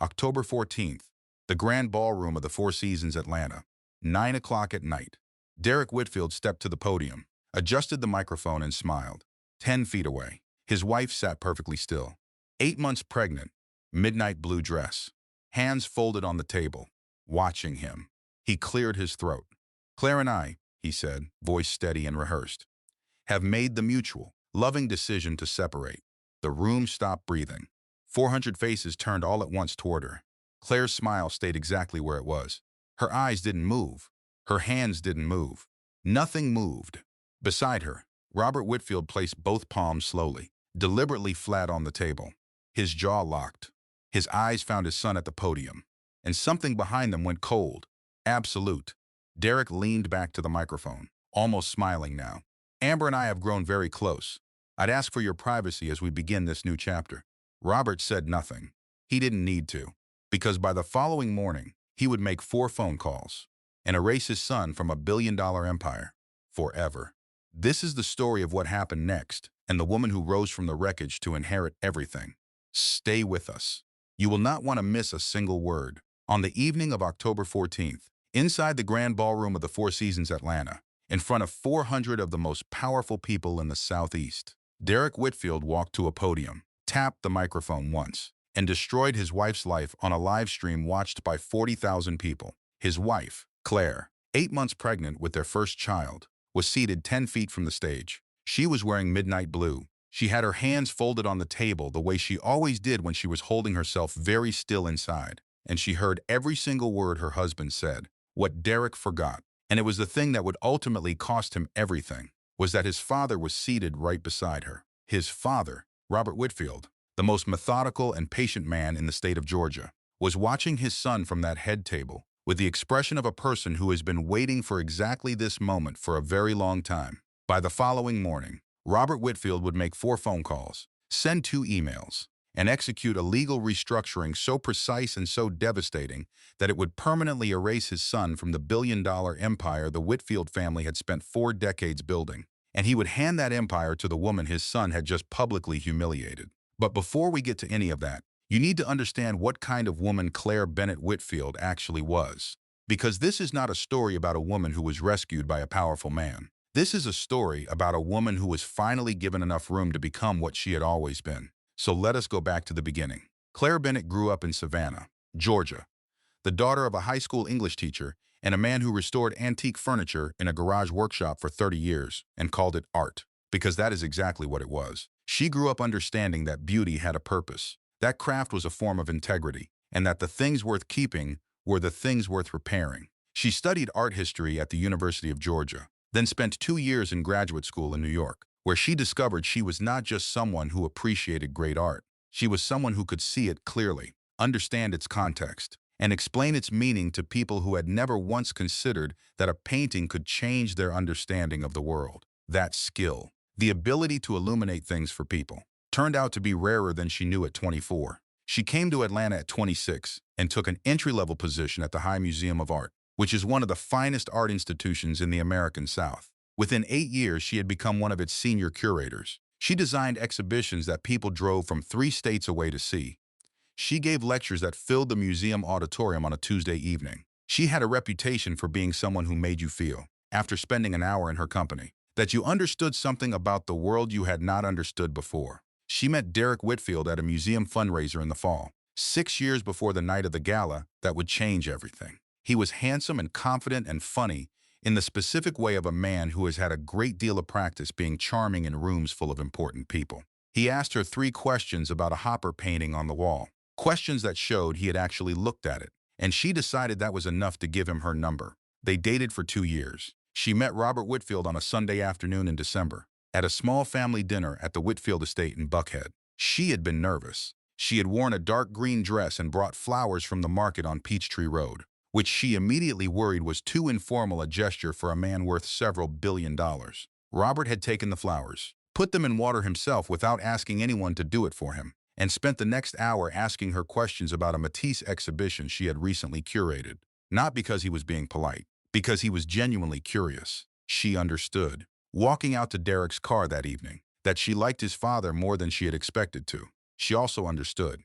October 14th, the Grand Ballroom of the Four Seasons, Atlanta. 9 o'clock at night. Derek Whitfield stepped to the podium, adjusted the microphone and smiled. 10 feet away, his wife sat perfectly still. 8 months pregnant, midnight blue dress, hands folded on the table, watching him. He cleared his throat. "Claire and I," he said, voice steady and rehearsed, "have made the mutual, loving decision to separate." The room stopped breathing. 400 faces turned all at once toward her. Claire's smile stayed exactly where it was. Her eyes didn't move. Her hands didn't move. Nothing moved. Beside her, Robert Whitfield placed both palms slowly, deliberately flat on the table. His jaw locked. His eyes found his son at the podium, and something behind them went cold. Absolute. Derek leaned back to the microphone, almost smiling now. "Amber and I have grown very close. I'd ask for your privacy as we begin this new chapter." Robert said nothing. He didn't need to, because by the following morning, he would make 4 phone calls and erase his son from a billion-dollar empire forever. This is the story of what happened next and the woman who rose from the wreckage to inherit everything. Stay with us. You will not want to miss a single word. On the evening of October 14th, inside the Grand Ballroom of the Four Seasons, Atlanta, in front of 400 of the most powerful people in the Southeast, Derek Whitfield walked to a podium, tapped the microphone once, and destroyed his wife's life on a live stream watched by 40,000 people. His wife, Claire, 8 months pregnant with their first child, was seated 10 feet from the stage. She was wearing midnight blue. She had her hands folded on the table the way she always did when she was holding herself very still inside, and she heard every single word her husband said. What Derek forgot, and it was the thing that would ultimately cost him everything, was that his father was seated right beside her. His father, Robert Whitfield, the most methodical and patient man in the state of Georgia, was watching his son from that head table with the expression of a person who has been waiting for exactly this moment for a very long time. By the following morning, Robert Whitfield would make 4 phone calls, send 2 emails, and execute a legal restructuring so precise and so devastating that it would permanently erase his son from the billion-dollar empire the Whitfield family had spent 4 decades building. And he would hand that empire to the woman his son had just publicly humiliated. But before we get to any of that, you need to understand what kind of woman Claire Bennett Whitfield actually was. Because this is not a story about a woman who was rescued by a powerful man. This is a story about a woman who was finally given enough room to become what she had always been. So let us go back to the beginning. Claire Bennett grew up in Savannah, Georgia, the daughter of a high school English teacher and a man who restored antique furniture in a garage workshop for 30 years and called it art, because that is exactly what it was. She grew up understanding that beauty had a purpose, that craft was a form of integrity, and that the things worth keeping were the things worth repairing. She studied art history at the University of Georgia, then spent 2 years in graduate school in New York, where she discovered she was not just someone who appreciated great art. She was someone who could see it clearly, understand its context, and explain its meaning to people who had never once considered that a painting could change their understanding of the world. That skill, the ability to illuminate things for people, turned out to be rarer than she knew at 24. She came to Atlanta at 26 and took an entry-level position at the High Museum of Art, which is one of the finest art institutions in the American South. Within 8 years, she had become one of its senior curators. She designed exhibitions that people drove from 3 states away to see. She gave lectures that filled the museum auditorium on a Tuesday evening. She had a reputation for being someone who made you feel, after spending an hour in her company, that you understood something about the world you had not understood before. She met Derek Whitfield at a museum fundraiser in the fall, 6 years before the night of the gala that would change everything. He was handsome and confident and funny in the specific way of a man who has had a great deal of practice being charming in rooms full of important people. He asked her 3 questions about a Hopper painting on the wall, questions that showed he had actually looked at it, and she decided that was enough to give him her number. They dated for 2 years. She met Robert Whitfield on a Sunday afternoon in December, at a small family dinner at the Whitfield estate in Buckhead. She had been nervous. She had worn a dark green dress and brought flowers from the market on Peachtree Road, which she immediately worried was too informal a gesture for a man worth several $billions. Robert had taken the flowers, put them in water himself without asking anyone to do it for him, and spent the next hour asking her questions about a Matisse exhibition she had recently curated. Not because he was being polite, because he was genuinely curious. She understood, walking out to Derek's car that evening, that she liked his father more than she had expected to. She also understood.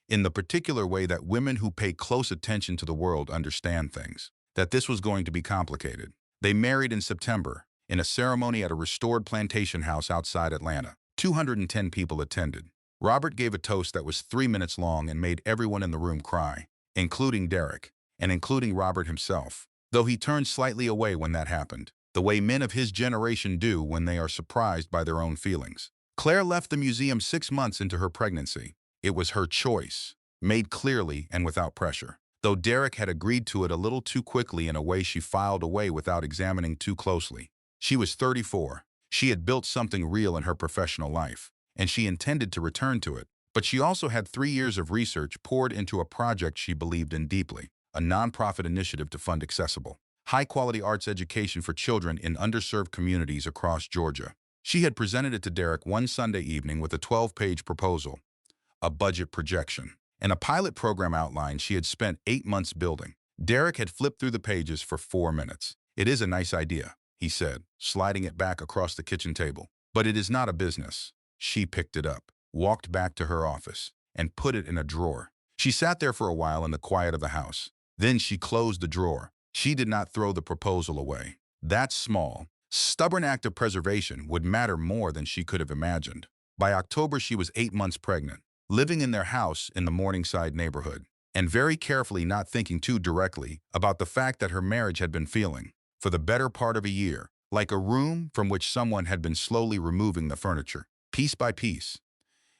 in the particular way that women who pay close attention to the world understand things, that this was going to be complicated. They married in September, in a ceremony at a restored plantation house outside Atlanta. 210 people attended. Robert gave a toast that was 3 minutes long and made everyone in the room cry, including Derek, and including Robert himself, though he turned slightly away when that happened, the way men of his generation do when they are surprised by their own feelings. Claire left the museum 6 months into her pregnancy. It was her choice, made clearly and without pressure. Though Derek had agreed to it a little too quickly in a way she filed away without examining too closely. She was 34. She had built something real in her professional life, and she intended to return to it. But she also had 3 years of research poured into a project she believed in deeply, a nonprofit initiative to fund accessible, high-quality arts education for children in underserved communities across Georgia. She had presented it to Derek one Sunday evening with a 12-page proposal, a budget projection, and a pilot program outline she had spent 8 months building. Derek had flipped through the pages for 4 minutes. "It is a nice idea," he said, sliding it back across the kitchen table. "But it is not a business." She picked it up, walked back to her office, and put it in a drawer. She sat there for a while in the quiet of the house. Then she closed the drawer. She did not throw the proposal away. That small, stubborn act of preservation would matter more than she could have imagined. By October, she was 8 months pregnant, living in their house in the Morningside neighborhood, and very carefully not thinking too directly about the fact that her marriage had been feeling, for the better part of a year, like a room from which someone had been slowly removing the furniture, piece by piece,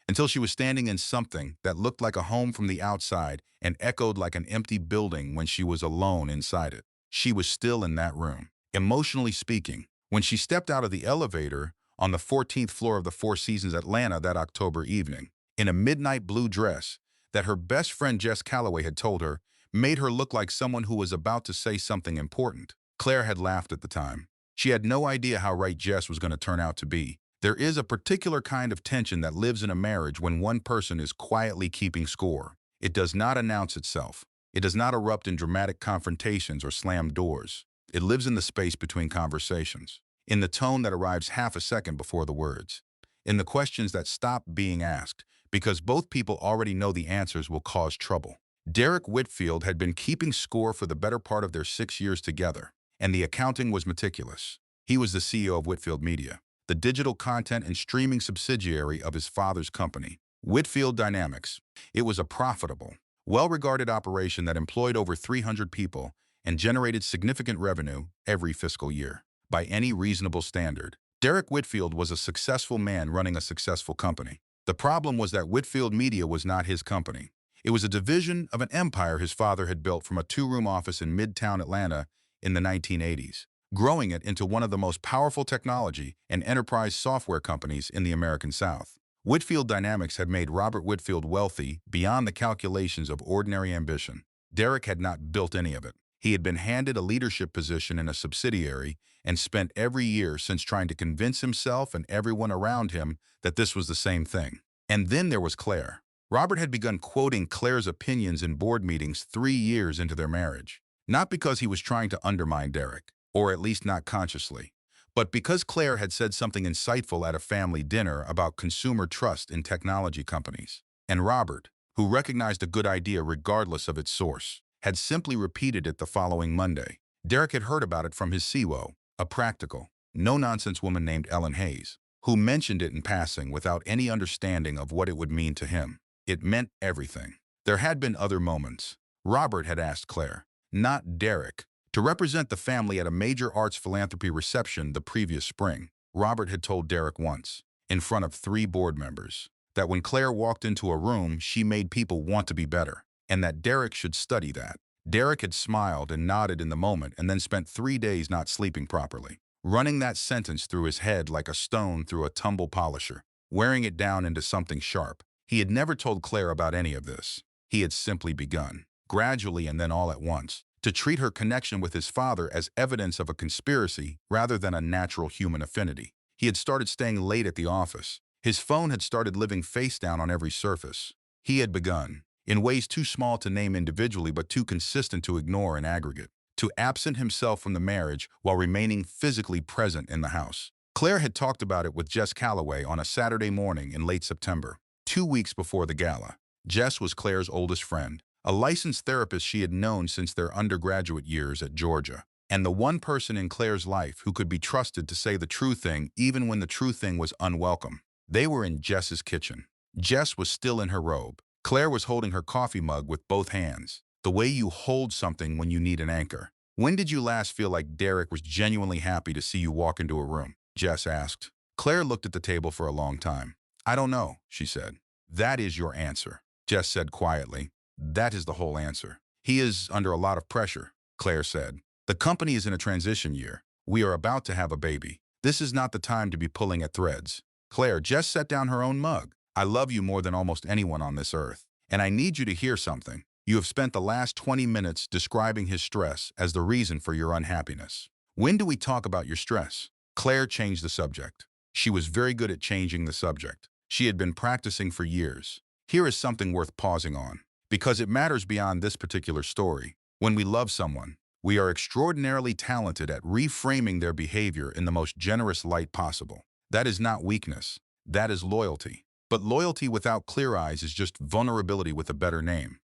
until she was standing in something that looked like a home from the outside and echoed like an empty building when she was alone inside it. She was still in that room, emotionally speaking, when she stepped out of the elevator on the 14th floor of the Four Seasons Atlanta that October evening, in a midnight blue dress that her best friend Jess Calloway had told her made her look like someone who was about to say something important. Claire had laughed at the time. She had no idea how right Jess was going to turn out to be. There is a particular kind of tension that lives in a marriage when one person is quietly keeping score. It does not announce itself. It does not erupt in dramatic confrontations or slammed doors. It lives in the space between conversations, in the tone that arrives half a second before the words, in the questions that stop being asked because both people already know the answers will cause trouble. Derek Whitfield had been keeping score for the better part of their 6 years together, and the accounting was meticulous. He was the CEO of Whitfield Media, the digital content and streaming subsidiary of his father's company, Whitfield Dynamics. It was a profitable, well-regarded operation that employed over 300 people and generated significant revenue every fiscal year. By any reasonable standard, Derek Whitfield was a successful man running a successful company. The problem was that Whitfield Media was not his company. It was a division of an empire his father had built from a 2-room office in Midtown Atlanta in the 1980s, growing it into one of the most powerful technology and enterprise software companies in the American South. Whitfield Dynamics had made Robert Whitfield wealthy beyond the calculations of ordinary ambition. Derek had not built any of it. He had been handed a leadership position in a subsidiary and spent every year since trying to convince himself and everyone around him that this was the same thing. And then there was Claire. Robert had begun quoting Claire's opinions in board meetings 3 years into their marriage, not because he was trying to undermine Derek, or at least not consciously, but because Claire had said something insightful at a family dinner about consumer trust in technology companies. And Robert, who recognized a good idea regardless of its source, had simply repeated it the following Monday. Derek had heard about it from his CWO, a practical, no-nonsense woman named Ellen Hayes, who mentioned it in passing without any understanding of what it would mean to him. It meant everything. There had been other moments. Robert had asked Claire, not Derek, to represent the family at a major arts philanthropy reception the previous spring. Robert had told Derek once, in front of 3 board members, that when Claire walked into a room, she made people want to be better, and that Derek should study that. Derek had smiled and nodded in the moment and then spent 3 days not sleeping properly, running that sentence through his head like a stone through a tumble polisher, wearing it down into something sharp. He had never told Claire about any of this. He had simply begun, gradually and then all at once, to treat her connection with his father as evidence of a conspiracy rather than a natural human affinity. He had started staying late at the office. His phone had started living face down on every surface. He had begun, in ways too small to name individually but too consistent to ignore in aggregate, to absent himself from the marriage while remaining physically present in the house. Claire had talked about it with Jess Calloway on a Saturday morning in late September, 2 weeks before the gala. Jess was Claire's oldest friend, a licensed therapist she had known since their undergraduate years at Georgia, and the one person in Claire's life who could be trusted to say the true thing even when the true thing was unwelcome. They were in Jess's kitchen. Jess was still in her robe. Claire was holding her coffee mug with both hands, the way you hold something when you need an anchor. "When did you last feel like Derek was genuinely happy to see you walk into a room?" Jess asked. Claire looked at the table for a long time. "I don't know," she said. "That is your answer," Jess said quietly. "That is the whole answer." "He is under a lot of pressure," Claire said. "The company is in a transition year. We are about to have a baby. This is not the time to be pulling at threads." Claire just set down her own mug. "I love you more than almost anyone on this earth. And I need you to hear something. You have spent the last 20 minutes describing his stress as the reason for your unhappiness. When do we talk about your stress?" Claire changed the subject. She was very good at changing the subject. She had been practicing for years. Here is something worth pausing on, because it matters beyond this particular story. When we love someone, we are extraordinarily talented at reframing their behavior in the most generous light possible. That is not weakness. That is loyalty. But loyalty without clear eyes is just vulnerability with a better name.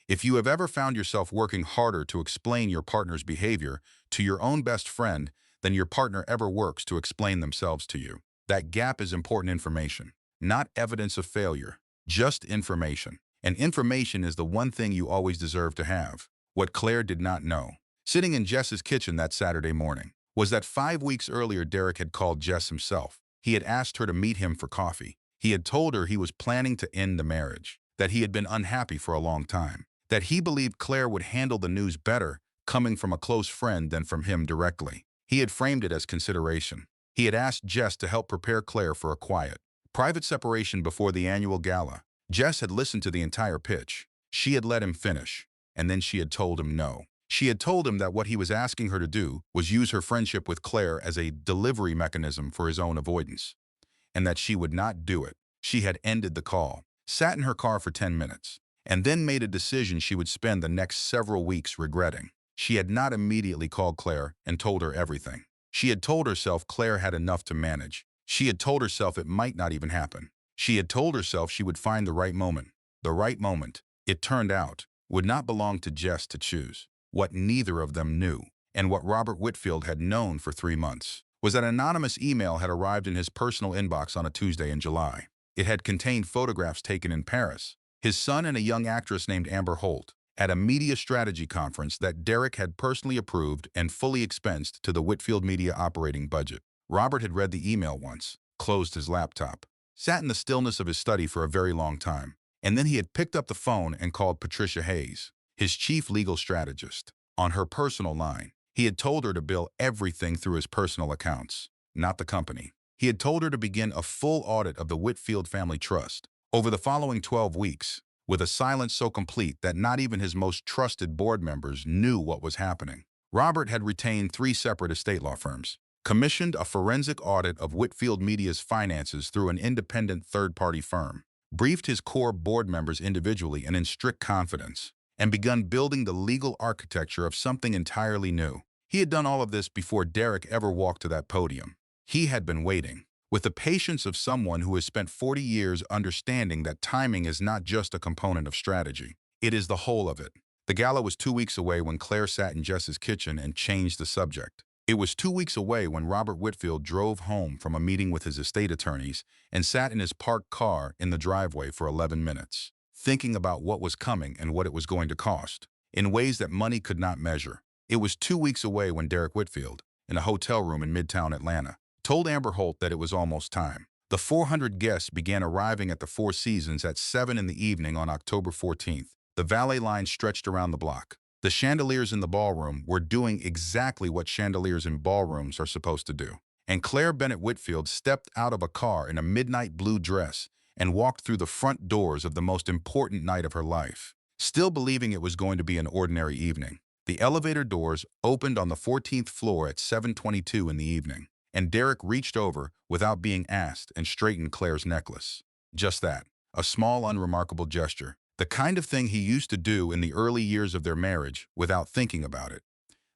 If you have ever found yourself working harder to explain your partner's behavior to your own best friend than your partner ever works to explain themselves to you, that gap is important information, not evidence of failure, just information. And information is the one thing you always deserve to have. What Claire did not know, sitting in Jess's kitchen that Saturday morning, was that 5 weeks earlier Derek had called Jess himself. He had asked her to meet him for coffee. He had told her he was planning to end the marriage, that he had been unhappy for a long time, that he believed Claire would handle the news better coming from a close friend than from him directly. He had framed it as consideration. He had asked Jess to help prepare Claire for a quiet, private separation before the annual gala. Jess had listened to the entire pitch. She had let him finish, and then she had told him no. She had told him that what he was asking her to do was use her friendship with Claire as a delivery mechanism for his own avoidance, and that she would not do it. She had ended the call, sat in her car for 10 minutes, and then made a decision she would spend the next several weeks regretting. She had not immediately called Claire and told her everything. She had told herself Claire had enough to manage. She had told herself it might not even happen. She had told herself she would find the right moment. The right moment, it turned out, would not belong to Jess to choose. What neither of them knew, and what Robert Whitfield had known for 3 months, was that an anonymous email had arrived in his personal inbox on a Tuesday in July. It had contained photographs taken in Paris, his son and a young actress named Amber Holt, at a media strategy conference that Derek had personally approved and fully expensed to the Whitfield media operating budget. Robert had read the email once, closed his laptop, sat in the stillness of his study for a very long time, and then he had picked up the phone and called Patricia Hayes, his chief legal strategist, on her personal line. He had told her to bill everything through his personal accounts, not the company. He had told her to begin a full audit of the Whitfield family trust over the following 12 weeks, with a silence so complete that not even his most trusted board members knew what was happening. Robert had retained 3 separate estate law firms, commissioned a forensic audit of Whitfield Media's finances through an independent third-party firm, briefed his core board members individually and in strict confidence, and begun building the legal architecture of something entirely new. He had done all of this before Derek ever walked to that podium. He had been waiting, with the patience of someone who has spent 40 years understanding that timing is not just a component of strategy. It is the whole of it. The gala was 2 weeks away when Claire sat in Jess's kitchen and changed the subject. It was 2 weeks away when Robert Whitfield drove home from a meeting with his estate attorneys and sat in his parked car in the driveway for 11 minutes, thinking about what was coming and what it was going to cost, in ways that money could not measure. It was 2 weeks away when Derek Whitfield, in a hotel room in Midtown Atlanta, told Amber Holt that it was almost time. The 400 guests began arriving at the Four Seasons at 7 in the evening on October 14th. The valet line stretched around the block. The chandeliers in the ballroom were doing exactly what chandeliers in ballrooms are supposed to do. And Claire Bennett Whitfield stepped out of a car in a midnight blue dress and walked through the front doors of the most important night of her life, still believing it was going to be an ordinary evening. The elevator doors opened on the 14th floor at 7:22 in the evening, and Derek reached over without being asked and straightened Claire's necklace. Just that, a small, unremarkable gesture, the kind of thing he used to do in the early years of their marriage without thinking about it.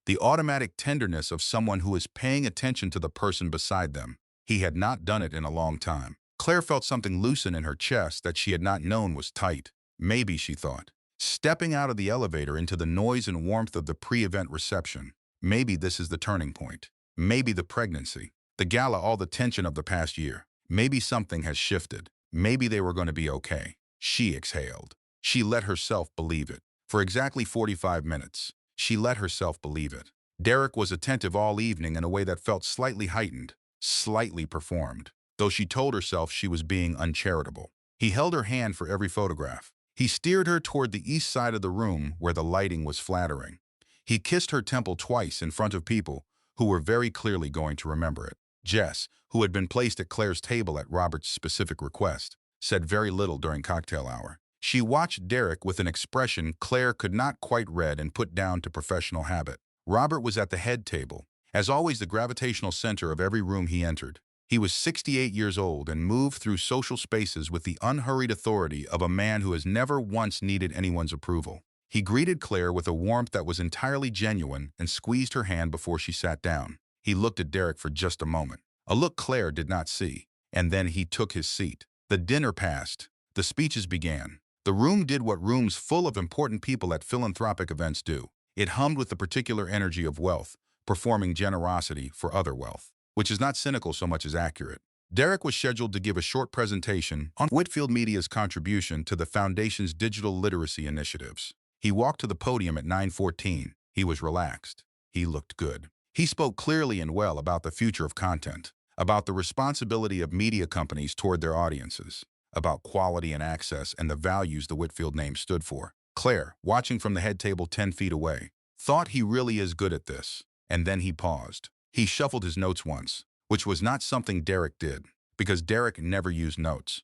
The automatic tenderness of someone who is paying attention to the person beside them. He had not done it in a long time. Claire felt something loosen in her chest that she had not known was tight. Maybe, she thought. Stepping out of the elevator into the noise and warmth of the pre-event reception. Maybe this is the turning point. Maybe the pregnancy. The gala, all the tension of the past year. Maybe something has shifted. Maybe they were going to be okay. She exhaled. She let herself believe it. For exactly 45 minutes, she let herself believe it. Derek was attentive all evening in a way that felt slightly heightened, slightly performed, though she told herself she was being uncharitable. He held her hand for every photograph. He steered her toward the east side of the room where the lighting was flattering. He kissed her temple twice in front of people who were very clearly going to remember it. Jess, who had been placed at Claire's table at Robert's specific request, said very little during cocktail hour. She watched Derek with an expression Claire could not quite read and put down to professional habit. Robert was at the head table, as always the gravitational center of every room he entered. He was 68 years old and moved through social spaces with the unhurried authority of a man who has never once needed anyone's approval. He greeted Claire with a warmth that was entirely genuine and squeezed her hand before she sat down. He looked at Derek for just a moment, a look Claire did not see, and then he took his seat. The dinner passed. The speeches began. The room did what rooms full of important people at philanthropic events do. It hummed with the particular energy of wealth, performing generosity for other wealth, which is not cynical so much as accurate. Derek was scheduled to give a short presentation on Whitfield Media's contribution to the Foundation's digital literacy initiatives. He walked to the podium at 9:14. He was relaxed. He looked good. He spoke clearly and well about the future of content, about the responsibility of media companies toward their audiences, about quality and access and the values the Whitfield name stood for. Claire, watching from the head table 10 feet away, thought he really is good at this. And then he paused. He shuffled his notes once, which was not something Derek did, because Derek never used notes.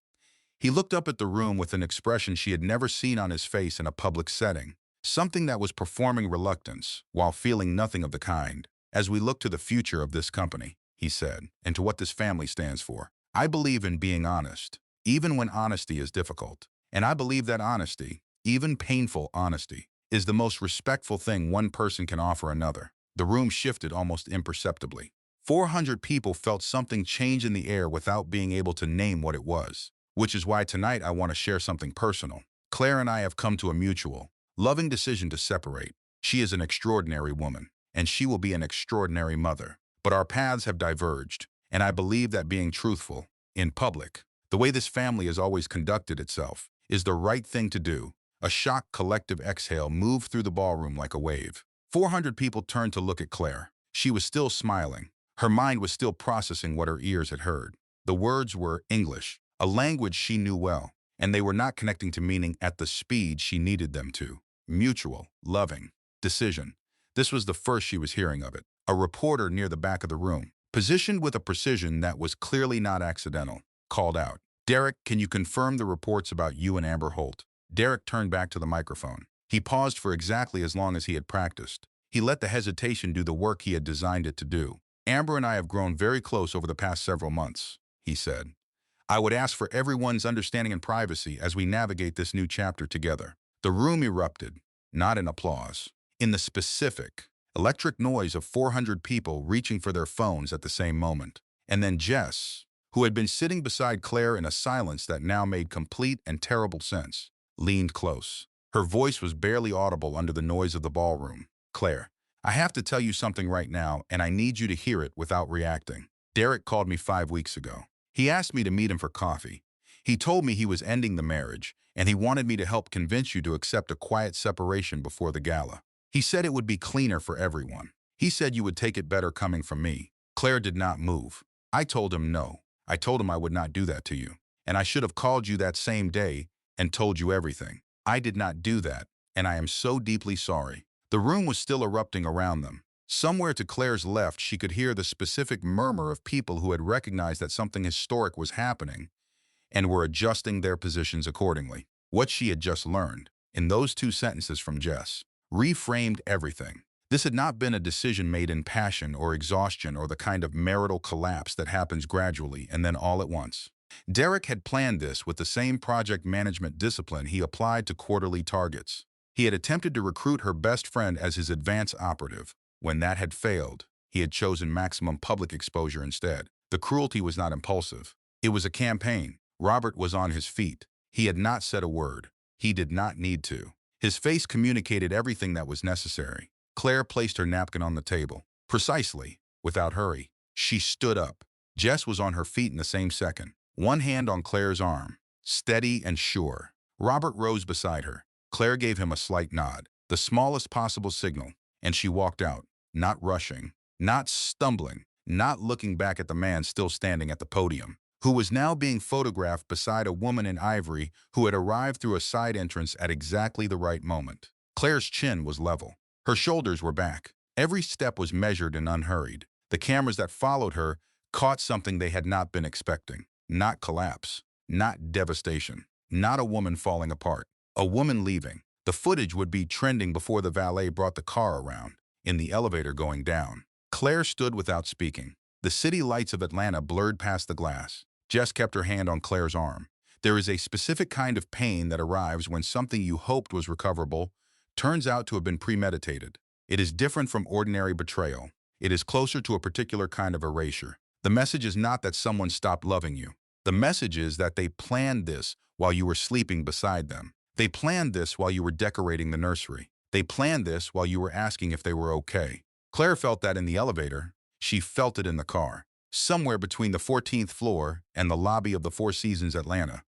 He looked up at the room with an expression she had never seen on his face in a public setting, something that was performing reluctance while feeling nothing of the kind. As we look to the future of this company, he said, and to what this family stands for, I believe in being honest, even when honesty is difficult. And I believe that honesty, even painful honesty, is the most respectful thing one person can offer another. The room shifted almost imperceptibly. 400 people felt something change in the air without being able to name what it was. Which is why tonight I want to share something personal. Claire and I have come to a mutual, loving decision to separate. She is an extraordinary woman, and she will be an extraordinary mother. But our paths have diverged, and I believe that being truthful, in public, the way this family has always conducted itself, is the right thing to do. A shocked collective exhale moved through the ballroom like a wave. 400 people turned to look at Claire. She was still smiling. Her mind was still processing what her ears had heard. The words were English, a language she knew well, and they were not connecting to meaning at the speed she needed them to. Mutual, loving, decision. This was the first she was hearing of it. A reporter near the back of the room, positioned with a precision that was clearly not accidental, called out, Derek, can you confirm the reports about you and Amber Holt? Derek turned back to the microphone. He paused for exactly as long as he had practiced. He let the hesitation do the work he had designed it to do. Amber and I have grown very close over the past several months, he said. I would ask for everyone's understanding and privacy as we navigate this new chapter together. The room erupted, not in applause, in the specific, electric noise of 400 people reaching for their phones at the same moment. And then Jess, who had been sitting beside Claire in a silence that now made complete and terrible sense, leaned close. Her voice was barely audible under the noise of the ballroom. Claire, I have to tell you something right now, and I need you to hear it without reacting. Derek called me 5 weeks ago. He asked me to meet him for coffee. He told me he was ending the marriage, and he wanted me to help convince you to accept a quiet separation before the gala. He said it would be cleaner for everyone. He said you would take it better coming from me. Claire did not move. I told him no. I told him I would not do that to you, and I should have called you that same day and told you everything. I did not do that, and I am so deeply sorry. The room was still erupting around them. Somewhere to Claire's left, she could hear the specific murmur of people who had recognized that something historic was happening and were adjusting their positions accordingly. What she had just learned, in those 2 sentences from Jess, reframed everything. This had not been a decision made in passion or exhaustion or the kind of marital collapse that happens gradually and then all at once. Derek had planned this with the same project management discipline he applied to quarterly targets. He had attempted to recruit her best friend as his advance operative. When that had failed, he had chosen maximum public exposure instead. The cruelty was not impulsive. It was a campaign. Robert was on his feet. He had not said a word. He did not need to. His face communicated everything that was necessary. Claire placed her napkin on the table. Precisely. Without hurry. She stood up. Jess was on her feet in the same second, one hand on Claire's arm, steady and sure. Robert rose beside her. Claire gave him a slight nod, the smallest possible signal, and she walked out, not rushing, not stumbling, not looking back at the man still standing at the podium, who was now being photographed beside a woman in ivory who had arrived through a side entrance at exactly the right moment. Claire's chin was level. Her shoulders were back. Every step was measured and unhurried. The cameras that followed her caught something they had not been expecting. Not collapse, not devastation, not a woman falling apart, a woman leaving. The footage would be trending before the valet brought the car around, in the elevator going down. Claire stood without speaking. The city lights of Atlanta blurred past the glass. Jess kept her hand on Claire's arm. There is a specific kind of pain that arrives when something you hoped was recoverable turns out to have been premeditated. It is different from ordinary betrayal. It is closer to a particular kind of erasure. The message is not that someone stopped loving you. The message is that they planned this while you were sleeping beside them. They planned this while you were decorating the nursery. They planned this while you were asking if they were okay. Claire felt that in the elevator. She felt it in the car. Somewhere between the 14th floor and the lobby of the Four Seasons Atlanta.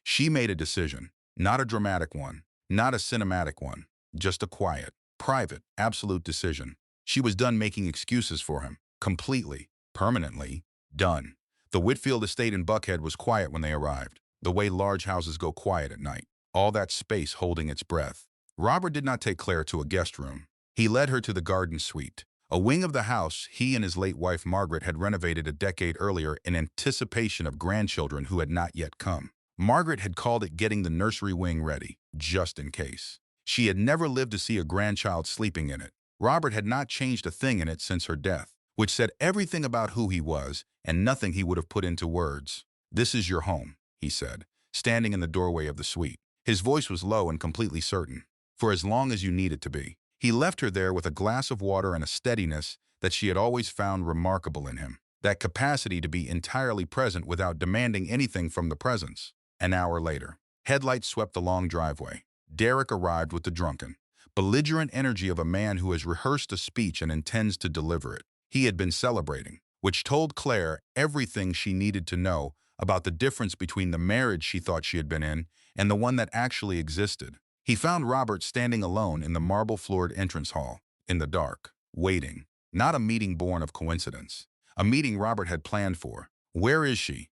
She made a decision. Not a dramatic one. Not a cinematic one. Just a quiet, private, absolute decision. She was done making excuses for him. Completely. Permanently. Done. The Whitfield estate in Buckhead was quiet when they arrived, the way large houses go quiet at night. All that space holding its breath. Robert did not take Claire to a guest room. He led her to the garden suite, a wing of the house he and his late wife Margaret had renovated a decade earlier in anticipation of grandchildren who had not yet come. Margaret had called it getting the nursery wing ready, just in case. She had never lived to see a grandchild sleeping in it. Robert had not changed a thing in it since her death, which said everything about who he was and nothing he would have put into words. "This is your home," he said, standing in the doorway of the suite. His voice was low and completely certain. "For as long as you need it to be." He left her there with a glass of water and a steadiness that she had always found remarkable in him. That capacity to be entirely present without demanding anything from the presence. An hour later, headlights swept the long driveway. Derek arrived with the drunken, belligerent energy of a man who has rehearsed a speech and intends to deliver it. He had been celebrating, which told Claire everything she needed to know about the difference between the marriage she thought she had been in and the one that actually existed. He found Robert standing alone in the marble-floored entrance hall, in the dark, waiting. Not a meeting born of coincidence. A meeting Robert had planned for. "Where is she?"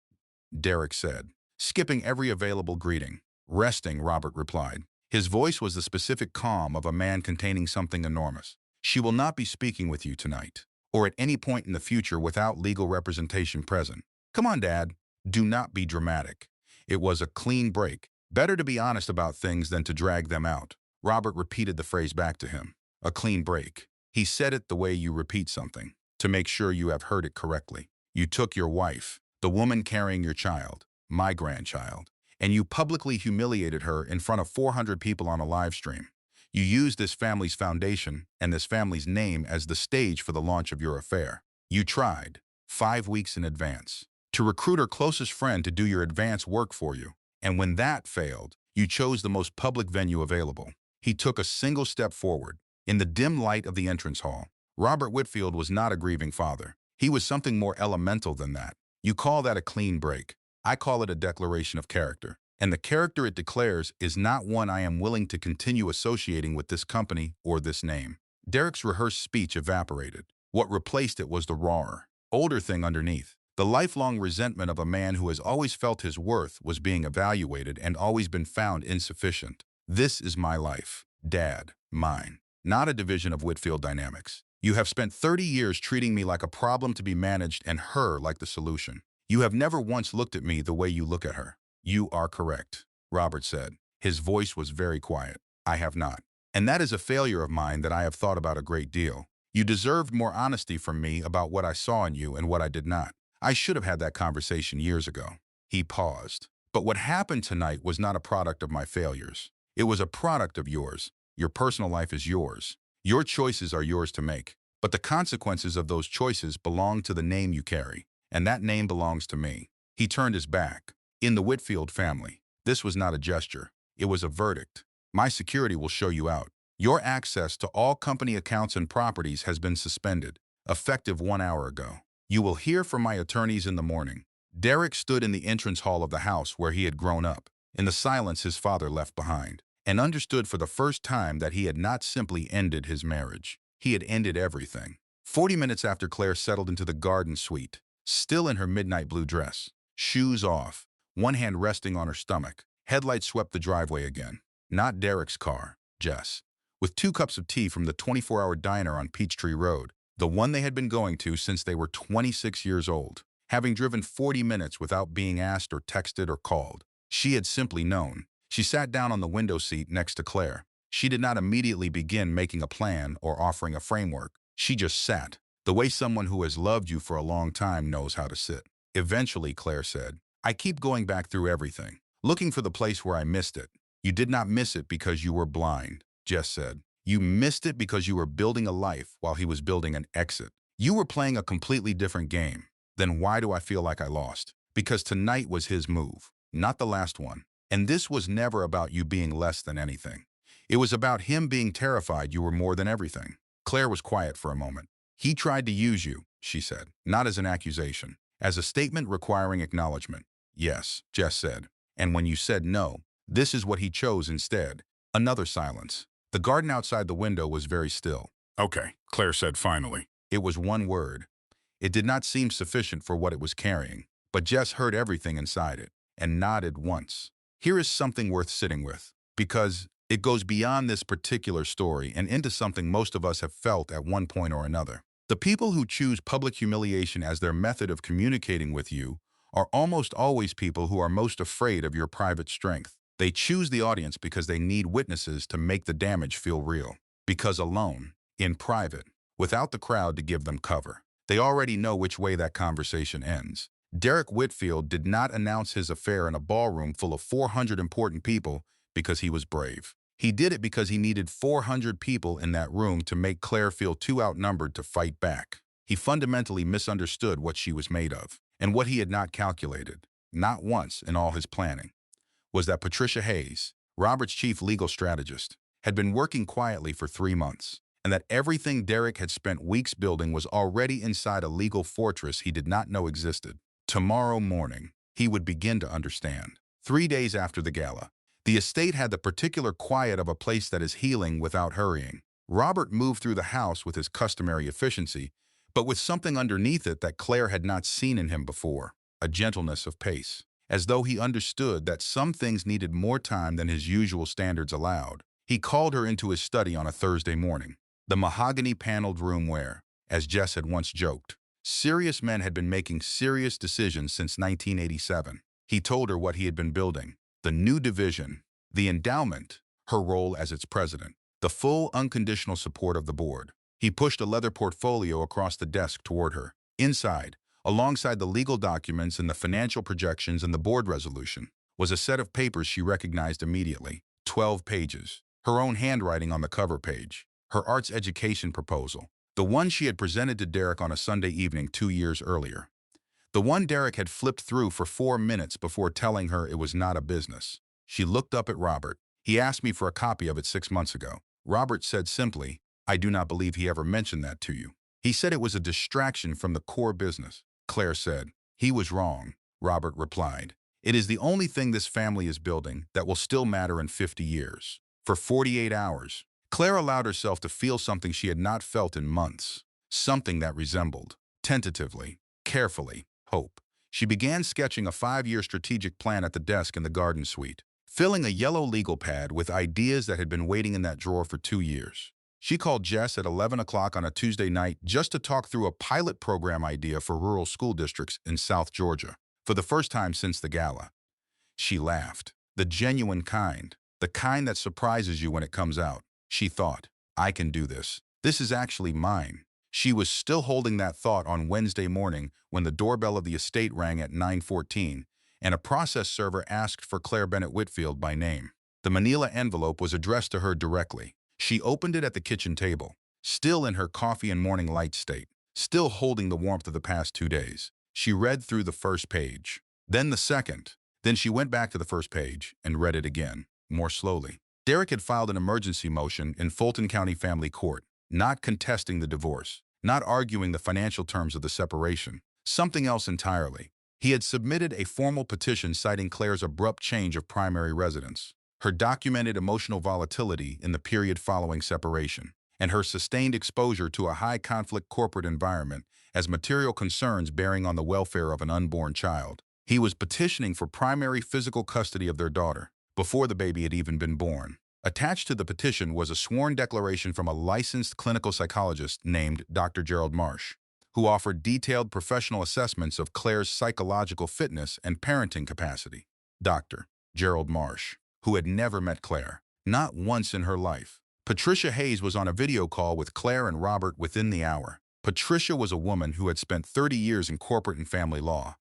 Derek said, skipping every available greeting. "Resting," Robert replied. His voice was the specific calm of a man containing something enormous. "She will not be speaking with you tonight, or at any point in the future without legal representation present. Come on, Dad. Do not be dramatic." It was a clean break. Better to be honest about things than to drag them out. Robert repeated the phrase back to him. A clean break. He said it the way you repeat something, to make sure you have heard it correctly. You took your wife, the woman carrying your child, my grandchild, and you publicly humiliated her in front of 400 people on a live stream. You used this family's foundation and this family's name as the stage for the launch of your affair. You tried, 5 weeks in advance, to recruit her closest friend to do your advance work for you. And when that failed, you chose the most public venue available. He took a single step forward. In the dim light of the entrance hall, Robert Whitfield was not a grieving father. He was something more elemental than that. You call that a clean break. I call it a declaration of character. And the character it declares is not one I am willing to continue associating with this company or this name. Derek's rehearsed speech evaporated. What replaced it was the rawer, older thing underneath. The lifelong resentment of a man who has always felt his worth was being evaluated and always been found insufficient. "This is my life, Dad, mine, not a division of Whitfield Dynamics. You have spent 30 years treating me like a problem to be managed and her like the solution. You have never once looked at me the way you look at her." "You are correct," Robert said. His voice was very quiet. "I have not. And that is a failure of mine that I have thought about a great deal. You deserved more honesty from me about what I saw in you and what I did not. I should have had that conversation years ago." He paused. "But what happened tonight was not a product of my failures. It was a product of yours. Your personal life is yours. Your choices are yours to make. But the consequences of those choices belong to the name you carry, and that name belongs to me." He turned his back. In the Whitfield family, this was not a gesture. It was a verdict. My security will show you out. Your access to all company accounts and properties has been suspended, effective 1 hour ago. You will hear from my attorneys in the morning. Derek stood in the entrance hall of the house where he had grown up, in the silence his father left behind, and understood for the first time that he had not simply ended his marriage. He had ended everything. 40 minutes after Claire settled into the garden suite, still in her midnight blue dress, shoes off, one hand resting on her stomach, headlights swept the driveway again. Not Derek's car, Jess. With 2 cups of tea from the 24-hour diner on Peachtree Road, the one they had been going to since they were 26 years old. Having driven 40 minutes without being asked or texted or called, she had simply known. She sat down on the window seat next to Claire. She did not immediately begin making a plan or offering a framework. She just sat, the way someone who has loved you for a long time knows how to sit. Eventually, Claire said, I keep going back through everything, looking for the place where I missed it. You did not miss it because you were blind, Jess said. You missed it because you were building a life while he was building an exit. You were playing a completely different game. Then why do I feel like I lost? Because tonight was his move, not the last one. And this was never about you being less than anything. It was about him being terrified you were more than everything. Claire was quiet for a moment. He tried to use you, she said, not as an accusation, as a statement requiring acknowledgement. Yes, Jess said. And when you said no, this is what he chose instead. Another silence. The garden outside the window was very still. Okay, Claire said finally. It was one word. It did not seem sufficient for what it was carrying, but Jess heard everything inside it and nodded once. Here is something worth sitting with, because it goes beyond this particular story and into something most of us have felt at one point or another. The people who choose public humiliation as their method of communicating with you are almost always people who are most afraid of your private strength. They choose the audience because they need witnesses to make the damage feel real. Because alone, in private, without the crowd to give them cover, they already know which way that conversation ends. Derek Whitfield did not announce his affair in a ballroom full of 400 important people because he was brave. He did it because he needed 400 people in that room to make Claire feel too outnumbered to fight back. He fundamentally misunderstood what she was made of, and what he had not calculated, not once in all his planning, was that Patricia Hayes, Robert's chief legal strategist, had been working quietly for 3 months, and that everything Derek had spent weeks building was already inside a legal fortress he did not know existed. Tomorrow morning, he would begin to understand. 3 days after the gala, the estate had the particular quiet of a place that is healing without hurrying. Robert moved through the house with his customary efficiency, but with something underneath it that Claire had not seen in him before, a gentleness of pace, as though he understood that some things needed more time than his usual standards allowed. He called her into his study on a Thursday morning, the mahogany-paneled room where, as Jess had once joked, serious men had been making serious decisions since 1987. He told her what he had been building, the new division, the endowment, her role as its president, the full unconditional support of the board. He pushed a leather portfolio across the desk toward her. Inside, alongside the legal documents and the financial projections and the board resolution, was a set of papers she recognized immediately. 12 pages. Her own handwriting on the cover page. Her arts education proposal. The one she had presented to Derek on a Sunday evening 2 years earlier. The one Derek had flipped through for 4 minutes before telling her it was not a business. She looked up at Robert. He asked me for a copy of it 6 months ago. Robert said simply, I do not believe he ever mentioned that to you. He said it was a distraction from the core business. Claire said, he was wrong. Robert replied, it is the only thing this family is building that will still matter in 50 years. For 48 hours, Claire allowed herself to feel something she had not felt in months. Something that resembled, tentatively, carefully, hope. She began sketching a 5-year strategic plan at the desk in the garden suite, filling a yellow legal pad with ideas that had been waiting in that drawer for 2 years. She called Jess at 11 o'clock on a Tuesday night just to talk through a pilot program idea for rural school districts in South Georgia, for the first time since the gala. She laughed. The genuine kind. The kind that surprises you when it comes out. She thought, I can do this. This is actually mine. She was still holding that thought on Wednesday morning when the doorbell of the estate rang at 9:14, and a process server asked for Claire Bennett Whitfield by name. The manila envelope was addressed to her directly. She opened it at the kitchen table, still in her coffee and morning light state, still holding the warmth of the past 2 days. She read through the first page, then the second. Then she went back to the first page and read it again. more slowly. Derek had filed an emergency motion in Fulton County Family Court, not contesting the divorce, not arguing the financial terms of the separation, something else entirely. He had submitted a formal petition citing Claire's abrupt change of primary residence, her documented emotional volatility in the period following separation, and her sustained exposure to a high-conflict corporate environment as material concerns bearing on the welfare of an unborn child. He was petitioning for primary physical custody of their daughter, before the baby had even been born. Attached to the petition was a sworn declaration from a licensed clinical psychologist named Dr. Gerald Marsh, who offered detailed professional assessments of Claire's psychological fitness and parenting capacity. Dr. Gerald Marsh, who had never met Claire, not once in her life. Patricia Hayes was on a video call with Claire and Robert within the hour. Patricia was a woman who had spent 30 years in corporate and family law,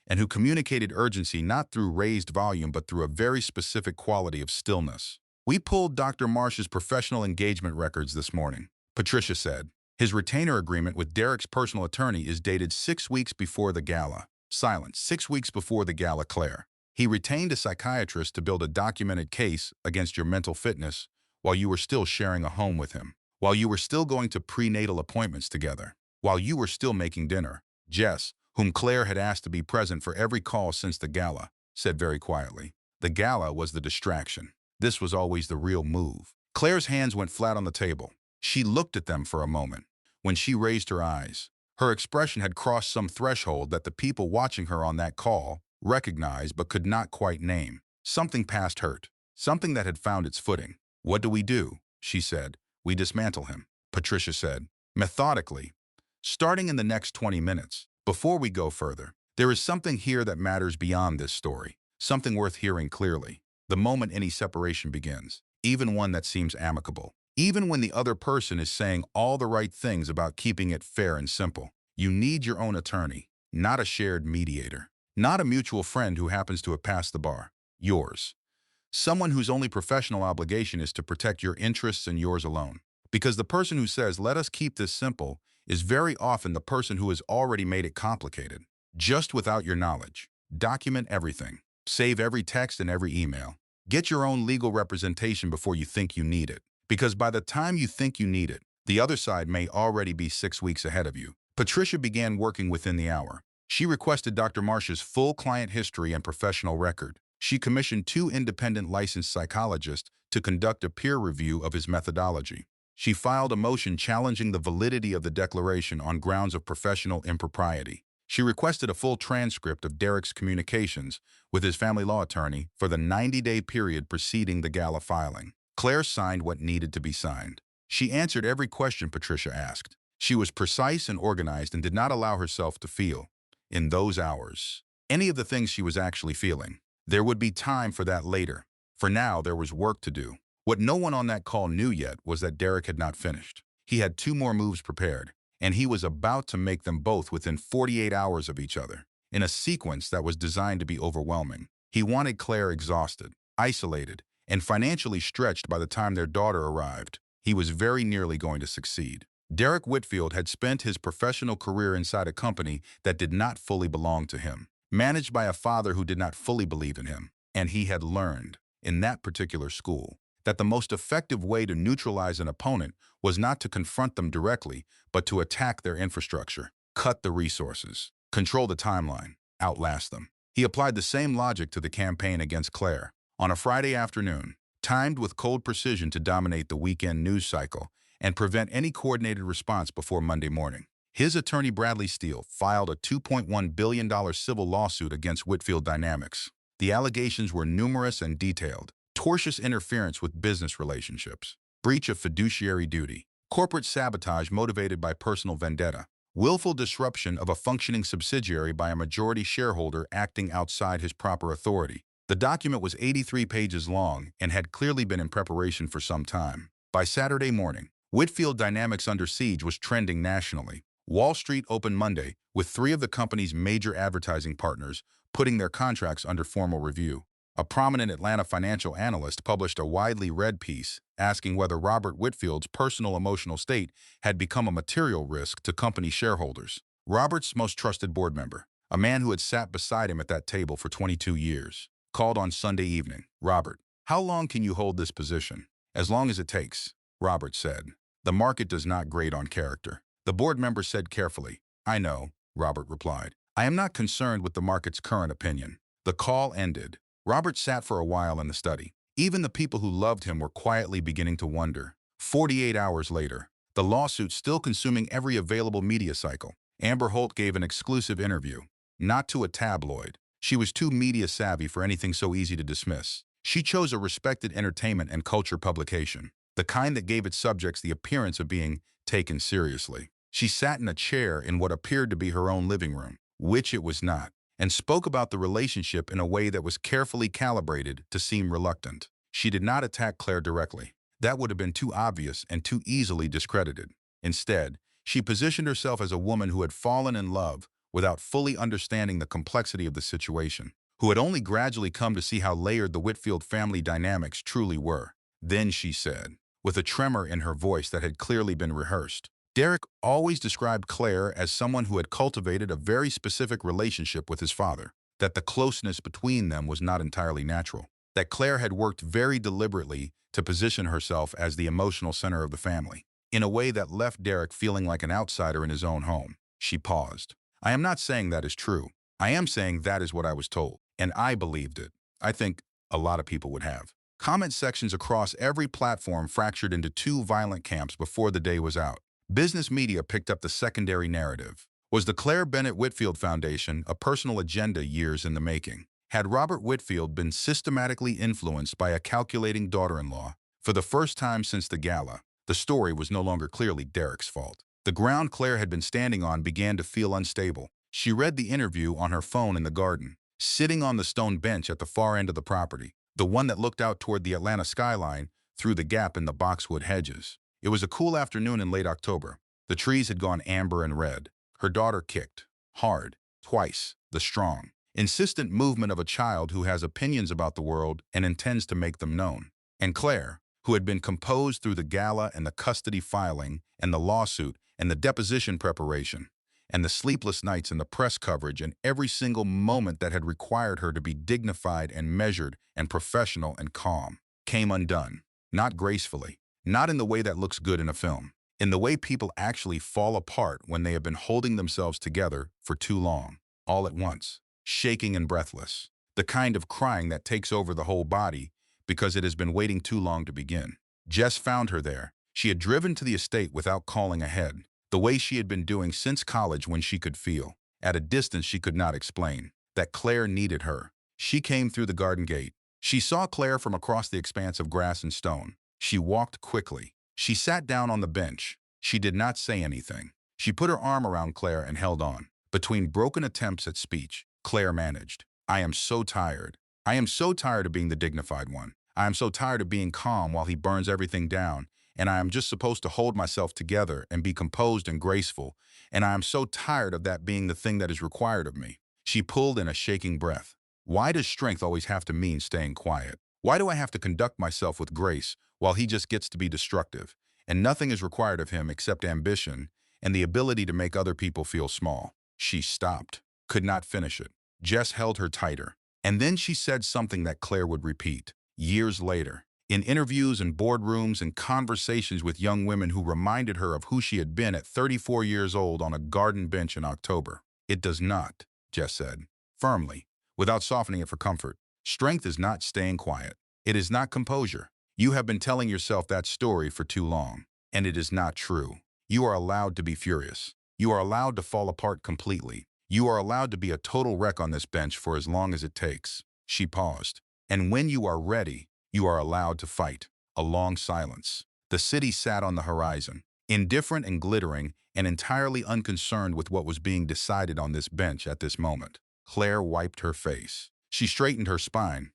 and who communicated urgency not through raised volume but through a very specific quality of stillness. "We pulled Dr. Marsh's professional engagement records this morning," Patricia said. "His retainer agreement with Derek's personal attorney is dated 6 weeks before the gala." Silence. 6 weeks before the gala, Claire. "He retained a psychiatrist to build a documented case against your mental fitness while you were still sharing a home with him, while you were still going to prenatal appointments together, while you were still making dinner." Jess, whom Claire had asked to be present for every call since the gala, said very quietly, "The gala was the distraction. This was always the real move." Claire's hands went flat on the table. She looked at them for a moment. When she raised her eyes, her expression had crossed some threshold that the people watching her on that call recognized but could not quite name. Something past hurt, something that had found its footing. "What do we do?" she said. "We dismantle him," Patricia said, methodically, "starting in the next 20 minutes. Before we go further, there is something here that matters beyond this story, something worth hearing clearly. The moment any separation begins, even one that seems amicable, even when the other person is saying all the right things about keeping it fair and simple, you need your own attorney, not a shared mediator, not a mutual friend who happens to have passed the bar. Yours. Someone whose only professional obligation is to protect your interests and yours alone. Because the person who says, 'Let us keep this simple,' is very often the person who has already made it complicated, just without your knowledge. Document everything. Save every text and every email. Get your own legal representation before you think you need it. Because by the time you think you need it, the other side may already be 6 weeks ahead of you." Patricia began working within the hour. She requested Dr. Marsh's full client history and professional record. She commissioned 2 independent licensed psychologists to conduct a peer review of his methodology. She filed a motion challenging the validity of the declaration on grounds of professional impropriety. She requested a full transcript of Derek's communications with his family law attorney for the 90-day period preceding the gala filing. Claire signed what needed to be signed. She answered every question Patricia asked. She was precise and organized and did not allow herself to feel, in those hours, any of the things she was actually feeling. There would be time for that later. For now, there was work to do. What no one on that call knew yet was that Derek had not finished. He had 2 more moves prepared, and he was about to make them both within 48 hours of each other, in a sequence that was designed to be overwhelming. He wanted Claire exhausted, isolated, and financially stretched by the time their daughter arrived. He was very nearly going to succeed. Derek Whitfield had spent his professional career inside a company that did not fully belong to him, managed by a father who did not fully believe in him, and he had learned, in that particular school, that the most effective way to neutralize an opponent was not to confront them directly, but to attack their infrastructure, cut the resources, control the timeline, outlast them. He applied the same logic to the campaign against Claire. On a Friday afternoon, timed with cold precision to dominate the weekend news cycle and prevent any coordinated response before Monday morning, his attorney Bradley Steele filed a $2.1 billion civil lawsuit against Whitfield Dynamics. The allegations were numerous and detailed. Tortious interference with business relationships, breach of fiduciary duty, corporate sabotage motivated by personal vendetta, willful disruption of a functioning subsidiary by a majority shareholder acting outside his proper authority. The document was 83 pages long and had clearly been in preparation for some time. By Saturday morning, Whitfield Dynamics Under Siege was trending nationally. Wall Street opened Monday with 3 of the company's major advertising partners putting their contracts under formal review. A prominent Atlanta financial analyst published a widely read piece asking whether Robert Whitfield's personal emotional state had become a material risk to company shareholders. Robert's most trusted board member, a man who had sat beside him at that table for 22 years, called on Sunday evening. "Robert, How long can you hold this position? As long as it takes, Robert said. The market does not grade on character. The board member said carefully. I know, Robert replied. I am not concerned with the market's current opinion. The call ended. Robert sat for a while in the study. Even the people who loved him were quietly beginning to wonder. 48 hours later, the lawsuit still consuming every available media cycle. Amber Holt gave an exclusive interview. Not to a tabloid. She was too media savvy for anything so easy to dismiss. She chose a respected entertainment and culture publication, the kind that gave its subjects the appearance of being taken seriously. She sat in a chair in what appeared to be her own living room, which it was not, and spoke about the relationship in a way that was carefully calibrated to seem reluctant. She did not attack Claire directly. That would have been too obvious and too easily discredited. Instead, she positioned herself as a woman who had fallen in love without fully understanding the complexity of the situation, who had only gradually come to see how layered the Whitfield family dynamics truly were. Then she said, with a tremor in her voice that had clearly been rehearsed, Derek always described Claire as someone who had cultivated a very specific relationship with his father, that the closeness between them was not entirely natural, that Claire had worked very deliberately to position herself as the emotional center of the family, in a way that left Derek feeling like an outsider in his own home. She paused. I am not saying that is true. I am saying that is what I was told, and I believed it. I think a lot of people would have. Comment sections across every platform fractured into two violent camps before the day was out. Business media picked up the secondary narrative. Was the Claire Bennett Whitfield Foundation a personal agenda years in the making? Had Robert Whitfield been systematically influenced by a calculating daughter-in-law? For the first time since the gala, the story was no longer clearly Derek's fault. The ground Claire had been standing on began to feel unstable. She read the interview on her phone in the garden, sitting on the stone bench at the far end of the property, the one that looked out toward the Atlanta skyline through the gap in the boxwood hedges. It was a cool afternoon in late October. The trees had gone amber and red. Her daughter kicked. Hard. Twice. The strong, insistent movement of a child who has opinions about the world and intends to make them known. And Claire, who had been composed through the gala and the custody filing and the lawsuit and the deposition preparation, and the sleepless nights and the press coverage and every single moment that had required her to be dignified and measured and professional and calm, came undone. Not gracefully, not in the way that looks good in a film, in the way people actually fall apart when they have been holding themselves together for too long, all at once, shaking and breathless, the kind of crying that takes over the whole body because it has been waiting too long to begin. Jess found her there. She had driven to the estate without calling ahead, the way she had been doing since college when she could feel, at a distance she could not explain, that Claire needed her. She came through the garden gate. She saw Claire from across the expanse of grass and stone. She walked quickly. She sat down on the bench. She did not say anything. She put her arm around Claire and held on. Between broken attempts at speech, Claire managed. I am so tired. I am so tired of being the dignified one. I am so tired of being calm while he burns everything down, and I am just supposed to hold myself together and be composed and graceful, and I am so tired of that being the thing that is required of me. She pulled in a shaking breath. Why does strength always have to mean staying quiet? Why do I have to conduct myself with grace while he just gets to be destructive, and nothing is required of him except ambition and the ability to make other people feel small? She stopped, could not finish it. Jess held her tighter, and then she said something that Claire would repeat, years later, in interviews and boardrooms and conversations with young women who reminded her of who she had been at 34 years old on a garden bench in October. It does not, Jess said, firmly, without softening it for comfort. Strength is not staying quiet. It is not composure. You have been telling yourself that story for too long, and it is not true. You are allowed to be furious. You are allowed to fall apart completely. You are allowed to be a total wreck on this bench for as long as it takes. She paused. And when you are ready, you are allowed to fight. A long silence. The city sat on the horizon, indifferent and glittering, and entirely unconcerned with what was being decided on this bench at this moment. Claire wiped her face. She straightened her spine.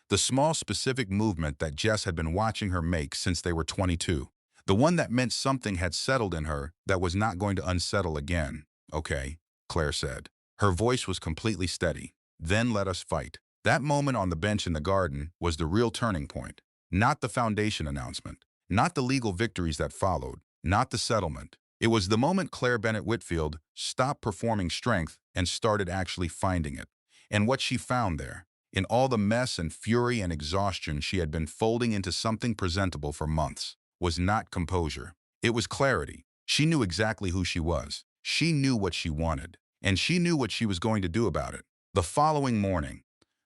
The small specific movement that Jess had been watching her make since they were 22. The one that meant something had settled in her that was not going to unsettle again. Okay, Claire said. Her voice was completely steady. Then let us fight. That moment on the bench in the garden was the real turning point. Not the foundation announcement. Not the legal victories that followed. Not the settlement. It was the moment Claire Bennett Whitfield stopped performing strength and started actually finding it. And what she found there, In all the mess and fury and exhaustion she had been folding into something presentable for months, was not composure. It was clarity. She knew exactly who she was. She knew what she wanted. And she knew what she was going to do about it. The following morning,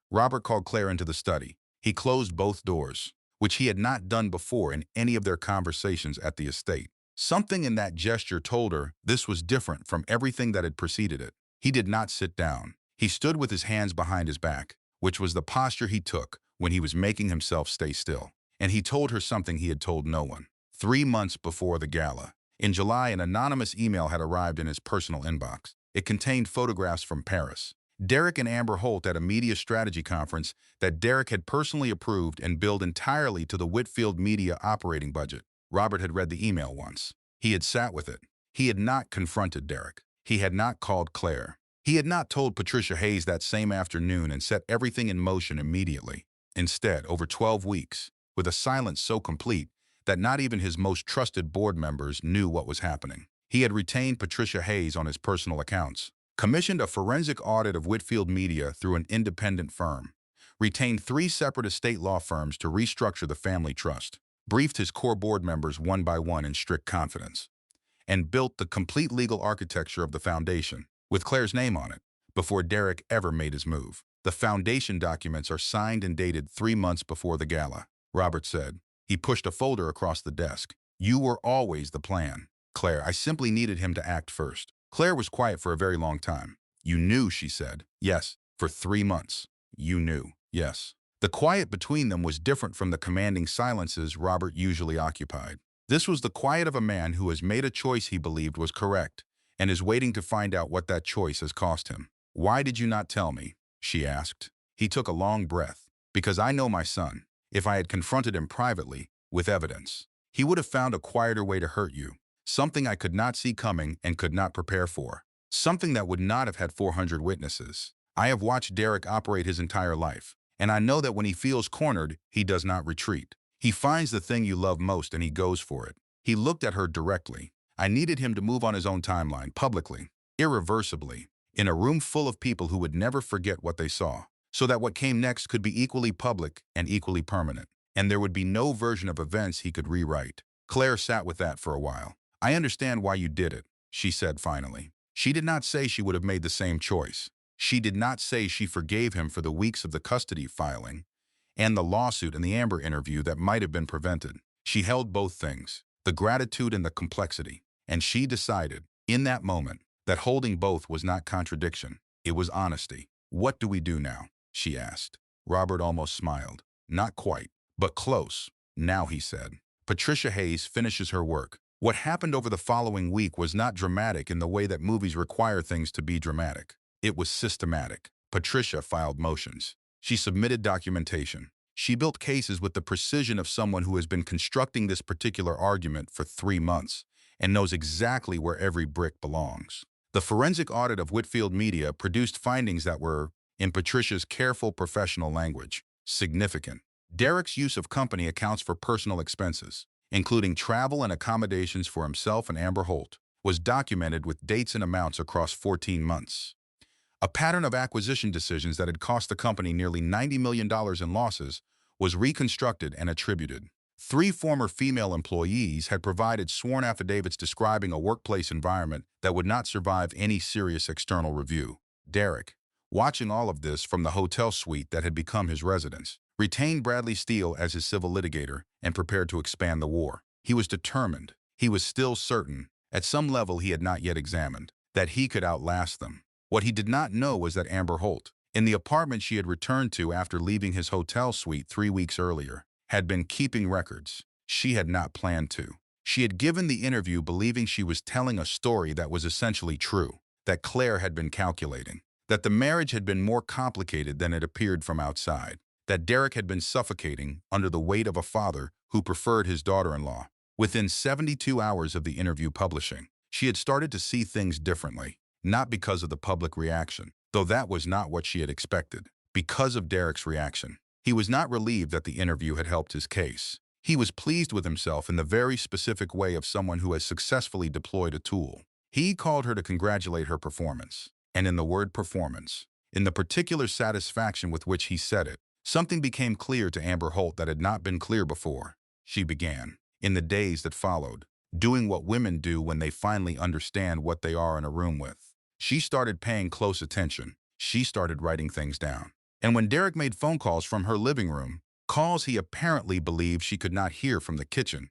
Robert called Claire into the study. He closed both doors, which he had not done before in any of their conversations at the estate. Something in that gesture told her this was different from everything that had preceded it. He did not sit down. He stood with his hands behind his back, which was the posture he took when he was making himself stay still. And he told her something he had told no one. 3 months before the gala, in July, an anonymous email had arrived in his personal inbox. It contained photographs from Paris. Derek and Amber Holt at a media strategy conference that Derek had personally approved and billed entirely to the Whitfield media operating budget. Robert had read the email once. He had sat with it. He had not confronted Derek. He had not called Claire. He had not told Patricia Hayes that same afternoon and set everything in motion immediately. Instead, over 12 weeks, with a silence so complete that not even his most trusted board members knew what was happening, he had retained Patricia Hayes on his personal accounts, commissioned a forensic audit of Whitfield Media through an independent firm, retained 3 separate estate law firms to restructure the family trust, briefed his core board members one by one in strict confidence, and built the complete legal architecture of the foundation, with Claire's name on it, before Derek ever made his move. The foundation documents are signed and dated 3 months before the gala, Robert said. He pushed a folder across the desk. You were always the plan, Claire. I simply needed him to act first. Claire was quiet for a very long time. You knew, she said. Yes, for 3 months. You knew. Yes. The quiet between them was different from the commanding silences Robert usually occupied. This was the quiet of a man who has made a choice he believed was correct and is waiting to find out what that choice has cost him. Why did you not tell me? She asked. He took a long breath. Because I know my son. If I had confronted him privately, with evidence, he would have found a quieter way to hurt you. Something I could not see coming and could not prepare for. Something that would not have had 400 witnesses. I have watched Derek operate his entire life, and I know that when he feels cornered, he does not retreat. He finds the thing you love most and he goes for it. He looked at her directly. I needed him to move on his own timeline, publicly, irreversibly, in a room full of people who would never forget what they saw, so that what came next could be equally public and equally permanent, and there would be no version of events he could rewrite. Claire sat with that for a while. I understand why you did it, she said finally. She did not say she would have made the same choice. She did not say she forgave him for the weeks of the custody filing and the lawsuit and the Amber interview that might have been prevented. She held both things, the gratitude and the complexity, and she decided, in that moment, that holding both was not contradiction. It was honesty. What do we do now? She asked. Robert almost smiled. Not quite, but close. Now, he said. Patricia Hayes finishes her work. What happened over the following week was not dramatic in the way that movies require things to be dramatic. It was systematic. Patricia filed motions. She submitted documentation. She built cases with the precision of someone who has been constructing this particular argument for 3 months and knows exactly where every brick belongs. The forensic audit of Whitfield Media produced findings that were, in Patricia's careful professional language, significant. Derek's use of company accounts for personal expenses, including travel and accommodations for himself and Amber Holt, was documented with dates and amounts across 14 months. A pattern of acquisition decisions that had cost the company nearly $90 million in losses was reconstructed and attributed. 3 former female employees had provided sworn affidavits describing a workplace environment that would not survive any serious external review. Derek, watching all of this from the hotel suite that had become his residence, retained Bradley Steele as his civil litigator and prepared to expand the war. He was determined. He was still certain, at some level he had not yet examined, that he could outlast them. What he did not know was that Amber Holt, in the apartment she had returned to after leaving his hotel suite 3 weeks earlier, had been keeping records. She had not planned to. She had given the interview believing she was telling a story that was essentially true, that Claire had been calculating, that the marriage had been more complicated than it appeared from outside, that Derek had been suffocating under the weight of a father who preferred his daughter-in-law. Within 72 hours of the interview publishing, she had started to see things differently, not because of the public reaction, though that was not what she had expected, because of Derek's reaction. He was not relieved that the interview had helped his case. He was pleased with himself in the very specific way of someone who has successfully deployed a tool. He called her to congratulate her performance. And in the word performance, In the particular satisfaction with which he said it, something became clear to Amber Holt that had not been clear before. She began, in the days that followed, doing what women do when they finally understand what they are in a room with. She started paying close attention. She started writing things down. And when Derek made phone calls from her living room, calls he apparently believed she could not hear from the kitchen,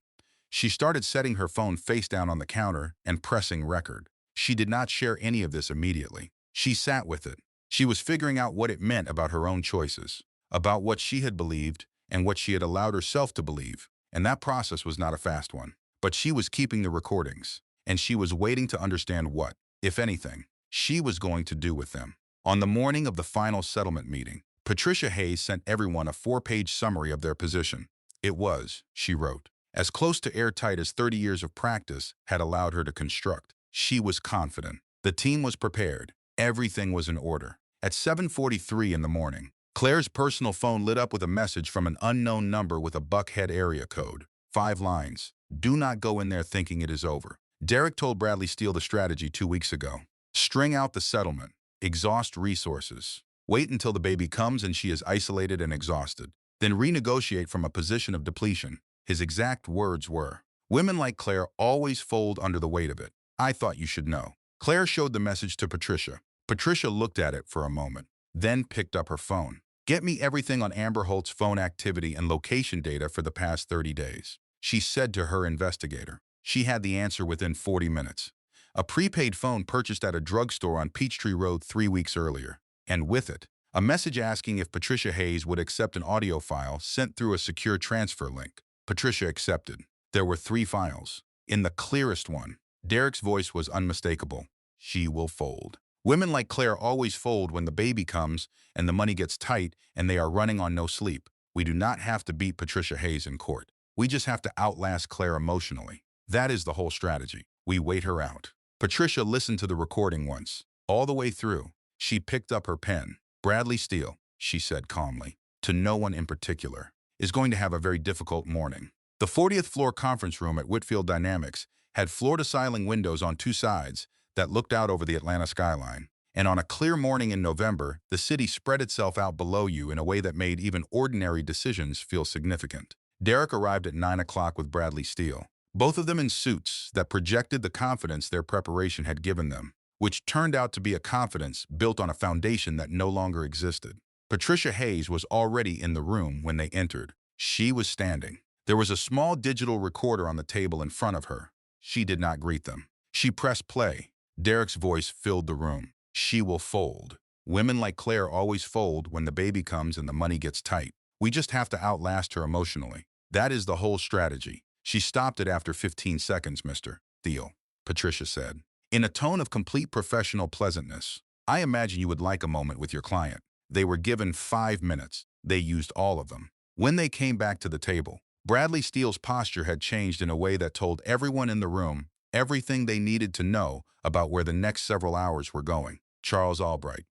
she started setting her phone face down on the counter and pressing record. She did not share any of this immediately. She sat with it. She was figuring out what it meant about her own choices, about what she had believed and what she had allowed herself to believe. And that process was not a fast one. But she was keeping the recordings, and she was waiting to understand what, if anything, she was going to do with them. On the morning of the final settlement meeting, Patricia Hayes sent everyone a 4-page summary of their position. It was, she wrote, as close to airtight as 30 years of practice had allowed her to construct. She was confident. The team was prepared. Everything was in order. At 7:43 in the morning, Claire's personal phone lit up with a message from an unknown number with a Buckhead area code. 5 lines. Do not go in there thinking it is over. Derek told Bradley Steele the strategy 2 weeks ago. String out the settlement. Exhaust resources. Wait until the baby comes and she is isolated and exhausted. Then renegotiate from a position of depletion. His exact words were, "Women like Claire always fold under the weight of it. I thought you should know." Claire showed the message to Patricia. Patricia looked at it for a moment, then picked up her phone. "Get me everything on Amber Holt's phone activity and location data for the past 30 days. She said to her investigator. She had the answer within 40 minutes. A prepaid phone purchased at a drugstore on Peachtree Road 3 weeks earlier. And with it, a message asking if Patricia Hayes would accept an audio file sent through a secure transfer link. Patricia accepted. There were 3 files. In the clearest one, Derek's voice was unmistakable. She will fold. Women like Claire always fold when the baby comes and the money gets tight and they are running on no sleep. We do not have to beat Patricia Hayes in court. We just have to outlast Claire emotionally. That is the whole strategy. We wait her out." Patricia listened to the recording once, all the way through. She picked up her pen. "Bradley Steele," she said calmly, to no one in particular, "is going to have a very difficult morning." The 40th floor conference room at Whitfield Dynamics had floor-to-ceiling windows on 2 sides that looked out over the Atlanta skyline. And on a clear morning in November, the city spread itself out below you in a way that made even ordinary decisions feel significant. Derek arrived at 9 o'clock with Bradley Steele, both of them in suits that projected the confidence their preparation had given them, which turned out to be a confidence built on a foundation that no longer existed. Patricia Hayes was already in the room when they entered. She was standing. There was a small digital recorder on the table in front of her. She did not greet them. She pressed play. Derek's voice filled the room. "She will fold. Women like Claire always fold when the baby comes and the money gets tight. We just have to outlast her emotionally. That is the whole strategy." "She stopped it after 15 seconds, Mr. Steele," Patricia said, in a tone of complete professional pleasantness. "I imagine you would like a moment with your client." They were given 5 minutes. They used all of them. When they came back to the table, Bradley Steele's posture had changed in a way that told everyone in the room everything they needed to know about where the next several hours were going. Charles Albright,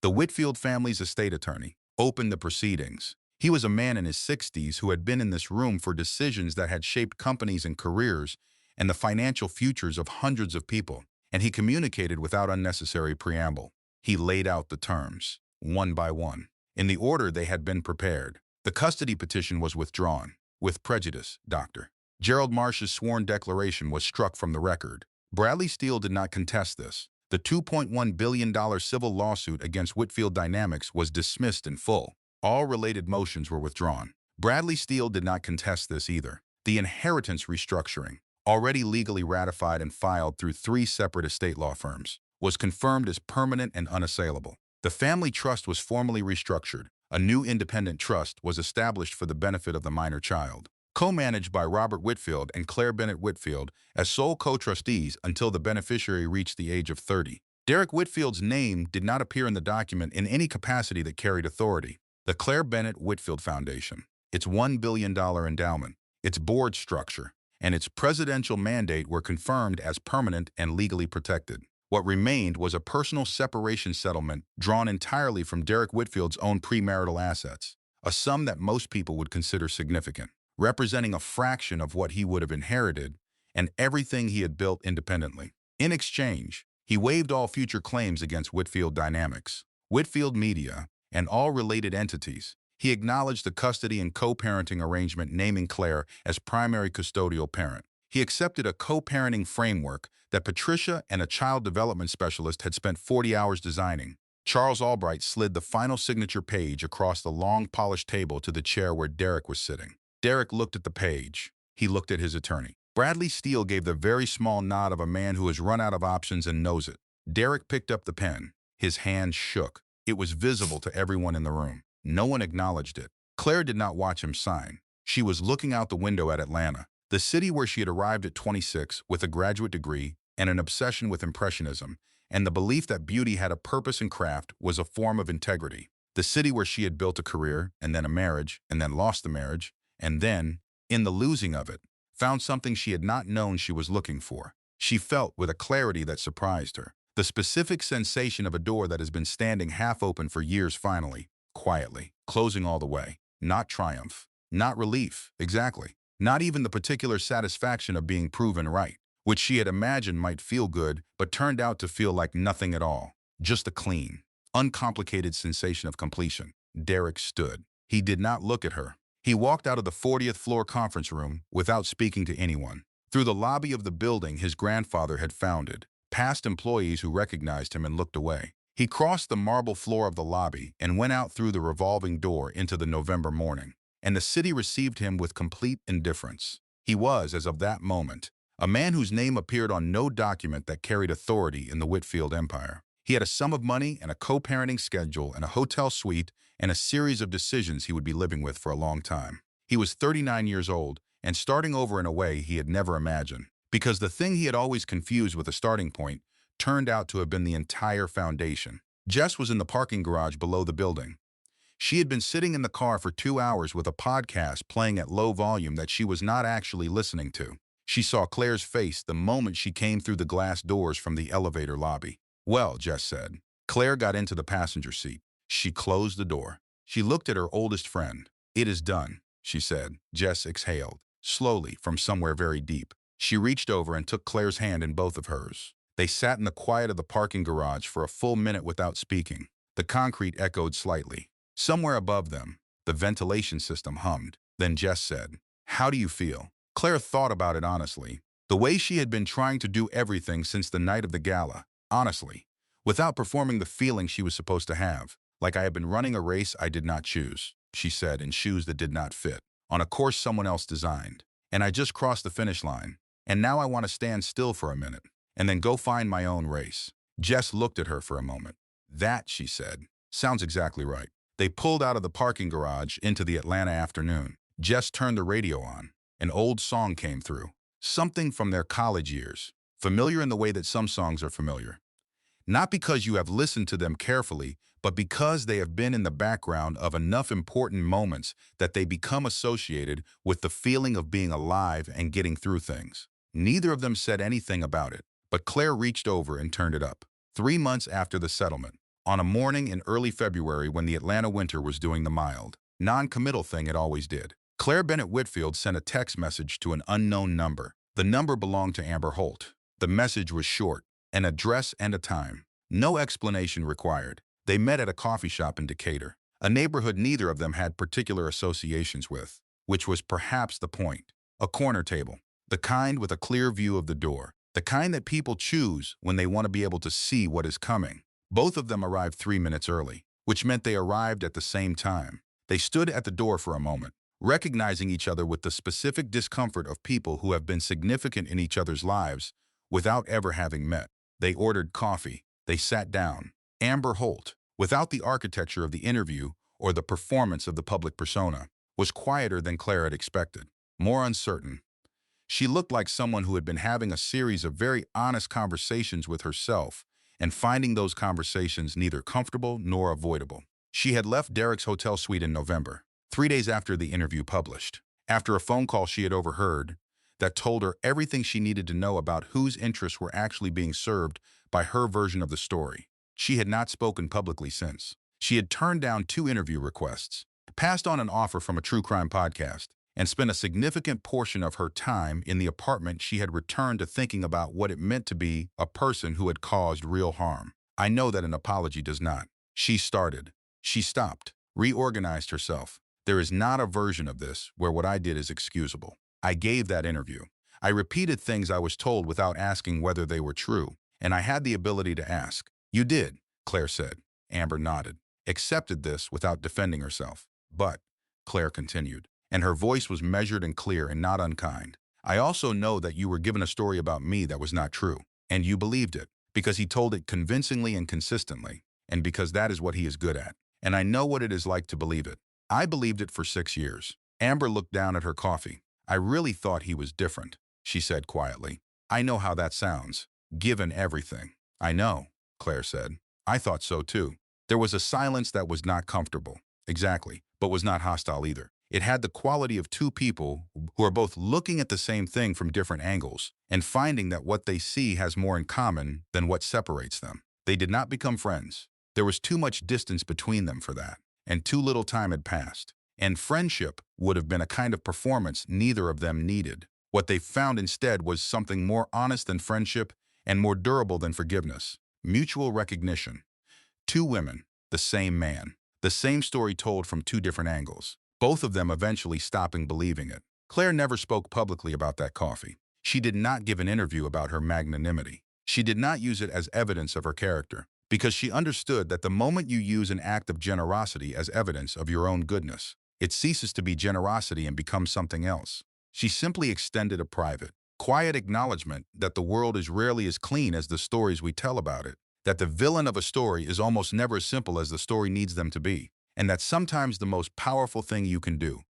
the Whitfield family's estate attorney, opened the proceedings. He was a man in his 60s who had been in this room for decisions that had shaped companies and careers and the financial futures of hundreds of people, and he communicated without unnecessary preamble. He laid out the terms, one by one, in the order they had been prepared. The custody petition was withdrawn. "With prejudice, Dr. Gerald Marsh's sworn declaration was struck from the record." Bradley Steele did not contest this. The $2.1 billion civil lawsuit against Whitfield Dynamics was dismissed in full. All related motions were withdrawn. Bradley Steele did not contest this either. The inheritance restructuring, already legally ratified and filed through 3 separate estate law firms, was confirmed as permanent and unassailable. The family trust was formally restructured. A new independent trust was established for the benefit of the minor child, co-managed by Robert Whitfield and Claire Bennett Whitfield as sole co-trustees until the beneficiary reached the age of 30. Derek Whitfield's name did not appear in the document in any capacity that carried authority. The Claire Bennett Whitfield Foundation, its $1 billion endowment, its board structure, and its presidential mandate were confirmed as permanent and legally protected. What remained was a personal separation settlement drawn entirely from Derek Whitfield's own premarital assets, a sum that most people would consider significant, representing a fraction of what he would have inherited and everything he had built independently. In exchange, he waived all future claims against Whitfield Dynamics. Whitfield Media, and all related entities. He acknowledged the custody and co-parenting arrangement, naming Claire as primary custodial parent. He accepted a co-parenting framework that Patricia and a child development specialist had spent 40 hours designing. Charles Albright slid the final signature page across the long polished table to the chair where Derek was sitting. Derek looked at the page. He looked at his attorney. Bradley Steele gave the very small nod of a man who has run out of options and knows it. Derek picked up the pen. His hand shook. It was visible to everyone in the room. No one acknowledged it. Claire did not watch him sign. She was looking out the window at Atlanta, the city where she had arrived at 26 with a graduate degree and an obsession with impressionism, and the belief that beauty had a purpose and craft was a form of integrity. The city where she had built a career, and then a marriage, and then lost the marriage, and then, in the losing of it, found something she had not known she was looking for. She felt with a clarity that surprised her. The specific sensation of a door that has been standing half open for years finally, quietly, closing all the way. Not triumph. Not relief, exactly. Not even the particular satisfaction of being proven right, which she had imagined might feel good, but turned out to feel like nothing at all. Just a clean, uncomplicated sensation of completion. Derek stood. He did not look at her. He walked out of the 40th floor conference room without speaking to anyone. Through the lobby of the building his grandfather had founded, past employees who recognized him and looked away. He crossed the marble floor of the lobby and went out through the revolving door into the November morning, and the city received him with complete indifference. He was, as of that moment, a man whose name appeared on no document that carried authority in the Whitfield empire. He had a sum of money and a co-parenting schedule and a hotel suite and a series of decisions he would be living with for a long time. He was 39 years old and starting over in a way he had never imagined, because the thing he had always confused with a starting point turned out to have been the entire foundation. Jess was in the parking garage below the building. She had been sitting in the car for 2 hours with a podcast playing at low volume that she was not actually listening to. She saw Claire's face the moment she came through the glass doors from the elevator lobby. "Well," Jess said. Claire got into the passenger seat. She closed the door. She looked at her oldest friend. "It is done," she said. Jess exhaled, slowly, from somewhere very deep. She reached over and took Claire's hand in both of hers. They sat in the quiet of the parking garage for a full minute without speaking. The concrete echoed slightly. Somewhere above them, the ventilation system hummed. Then Jess said, "How do you feel?" Claire thought about it honestly. The way she had been trying to do everything since the night of the gala, honestly, without performing the feeling she was supposed to have. "Like I had been running a race I did not choose," she said, "in shoes that did not fit, on a course someone else designed. And I just crossed the finish line. And now I want to stand still for a minute, and then go find my own race." Jess looked at her for a moment. "That," she said, "sounds exactly right." They pulled out of the parking garage into the Atlanta afternoon. Jess turned the radio on. An old song came through. Something from their college years. Familiar in the way that some songs are familiar. Not because you have listened to them carefully, but because they have been in the background of enough important moments that they become associated with the feeling of being alive and getting through things. Neither of them said anything about it, but Claire reached over and turned it up. 3 months after the settlement, on a morning in early February when the Atlanta winter was doing the mild, non-committal thing it always did, Claire Bennett Whitfield sent a text message to an unknown number. The number belonged to Amber Holt. The message was short, an address and a time. No explanation required. They met at a coffee shop in Decatur, a neighborhood neither of them had particular associations with, which was perhaps the point. A corner table, the kind with a clear view of the door, the kind that people choose when they want to be able to see what is coming. Both of them arrived 3 minutes early, which meant they arrived at the same time. They stood at the door for a moment, recognizing each other with the specific discomfort of people who have been significant in each other's lives without ever having met. They ordered coffee. They sat down. Amber Holt, without the architecture of the interview or the performance of the public persona, was quieter than Claire had expected, more uncertain. She looked like someone who had been having a series of very honest conversations with herself and finding those conversations neither comfortable nor avoidable. She had left Derek's hotel suite in November, 3 days after the interview published, after a phone call she had overheard that told her everything she needed to know about whose interests were actually being served by her version of the story. She had not spoken publicly since. She had turned down 2 interview requests, passed on an offer from a true crime podcast, and spent a significant portion of her time in the apartment she had returned to thinking about what it meant to be a person who had caused real harm. "I know that an apology does not," She started. She stopped, reorganized herself. There is not a version of this where what I did is excusable. I gave that interview. I repeated things I was told without asking whether they were true, and I had the ability to ask. You did, Claire said. Amber nodded, accepted this without defending herself. But, Claire continued, and her voice was measured and clear and not unkind. I also know that you were given a story about me that was not true, and you believed it, because he told it convincingly and consistently, and because that is what he is good at. And I know what it is like to believe it. I believed it for 6 years. Amber looked down at her coffee. I really thought he was different, she said quietly. I know how that sounds, given everything. I know, Claire said. I thought so too. There was a silence that was not comfortable. Exactly, but was not hostile either. It had the quality of two people who are both looking at the same thing from different angles and finding that what they see has more in common than what separates them. They did not become friends. There was too much distance between them for that, and too little time had passed. And friendship would have been a kind of performance neither of them needed. What they found instead was something more honest than friendship and more durable than forgiveness. Mutual recognition. Two women, the same man, the same story told from two different angles. Both of them eventually stopping believing it. Claire never spoke publicly about that coffee. She did not give an interview about her magnanimity. She did not use it as evidence of her character, because she understood that the moment you use an act of generosity as evidence of your own goodness, it ceases to be generosity and becomes something else. She simply extended a private, quiet acknowledgement that the world is rarely as clean as the stories we tell about it, that the villain of a story is almost never as simple as the story needs them to be, and that sometimes the most powerful thing you can do,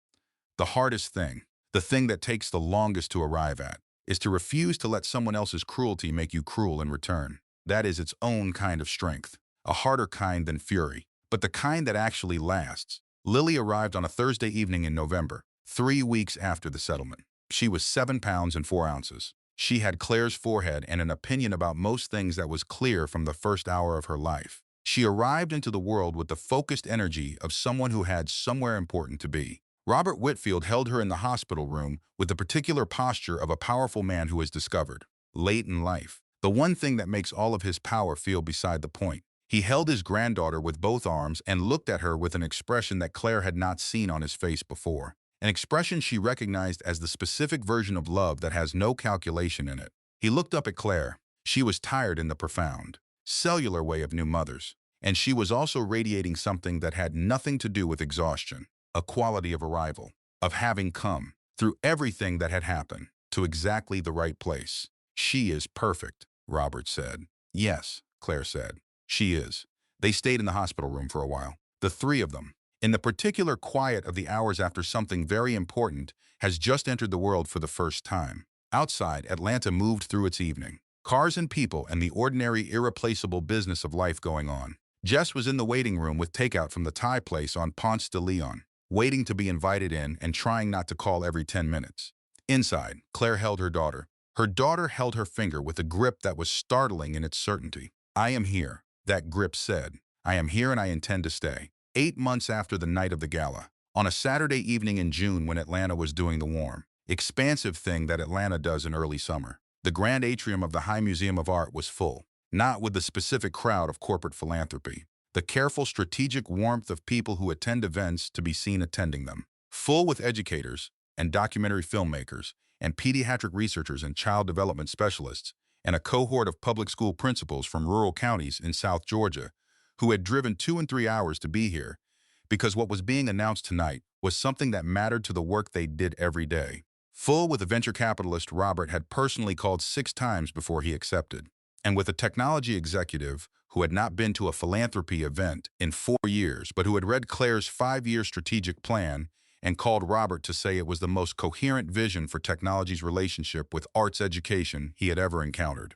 the hardest thing, the thing that takes the longest to arrive at, is to refuse to let someone else's cruelty make you cruel in return. That is its own kind of strength, a harder kind than fury, but the kind that actually lasts. Lily arrived on a Thursday evening in November, 3 weeks after the settlement. She was 7 pounds and 4 ounces. She had Claire's forehead and an opinion about most things that was clear from the first hour of her life. She arrived into the world with the focused energy of someone who had somewhere important to be. Robert Whitfield held her in the hospital room with the particular posture of a powerful man who has discovered, late in life, the one thing that makes all of his power feel beside the point. He held his granddaughter with both arms and looked at her with an expression that Claire had not seen on his face before. An expression she recognized as the specific version of love that has no calculation in it. He looked up at Claire. She was tired in the profound, cellular way of new mothers, and she was also radiating something that had nothing to do with exhaustion, a quality of arrival, of having come, through everything that had happened, to exactly the right place. She is perfect, Robert said. Yes, Claire said. She is. They stayed in the hospital room for a while, the three of them, in the particular quiet of the hours after something very important has just entered the world for the first time. Outside, Atlanta moved through its evening. Cars and people and the ordinary, irreplaceable business of life going on. Jess was in the waiting room with takeout from the Thai place on Ponce de Leon, waiting to be invited in and trying not to call every 10 minutes. Inside, Claire held her daughter. Her daughter held her finger with a grip that was startling in its certainty. I am here, that grip said. I am here and I intend to stay. 8 months after the night of the gala, on a Saturday evening in June when Atlanta was doing the warm, expansive thing that Atlanta does in early summer, the grand atrium of the High Museum of Art was full, not with the specific crowd of corporate philanthropy, the careful strategic warmth of people who attend events to be seen attending them, full with educators and documentary filmmakers and pediatric researchers and child development specialists and a cohort of public school principals from rural counties in South Georgia who had driven 2 and 3 hours to be here because what was being announced tonight was something that mattered to the work they did every day. Full with a venture capitalist Robert had personally called 6 times before he accepted, and with a technology executive who had not been to a philanthropy event in 4 years but who had read Claire's 5-year strategic plan and called Robert to say it was the most coherent vision for technology's relationship with arts education he had ever encountered.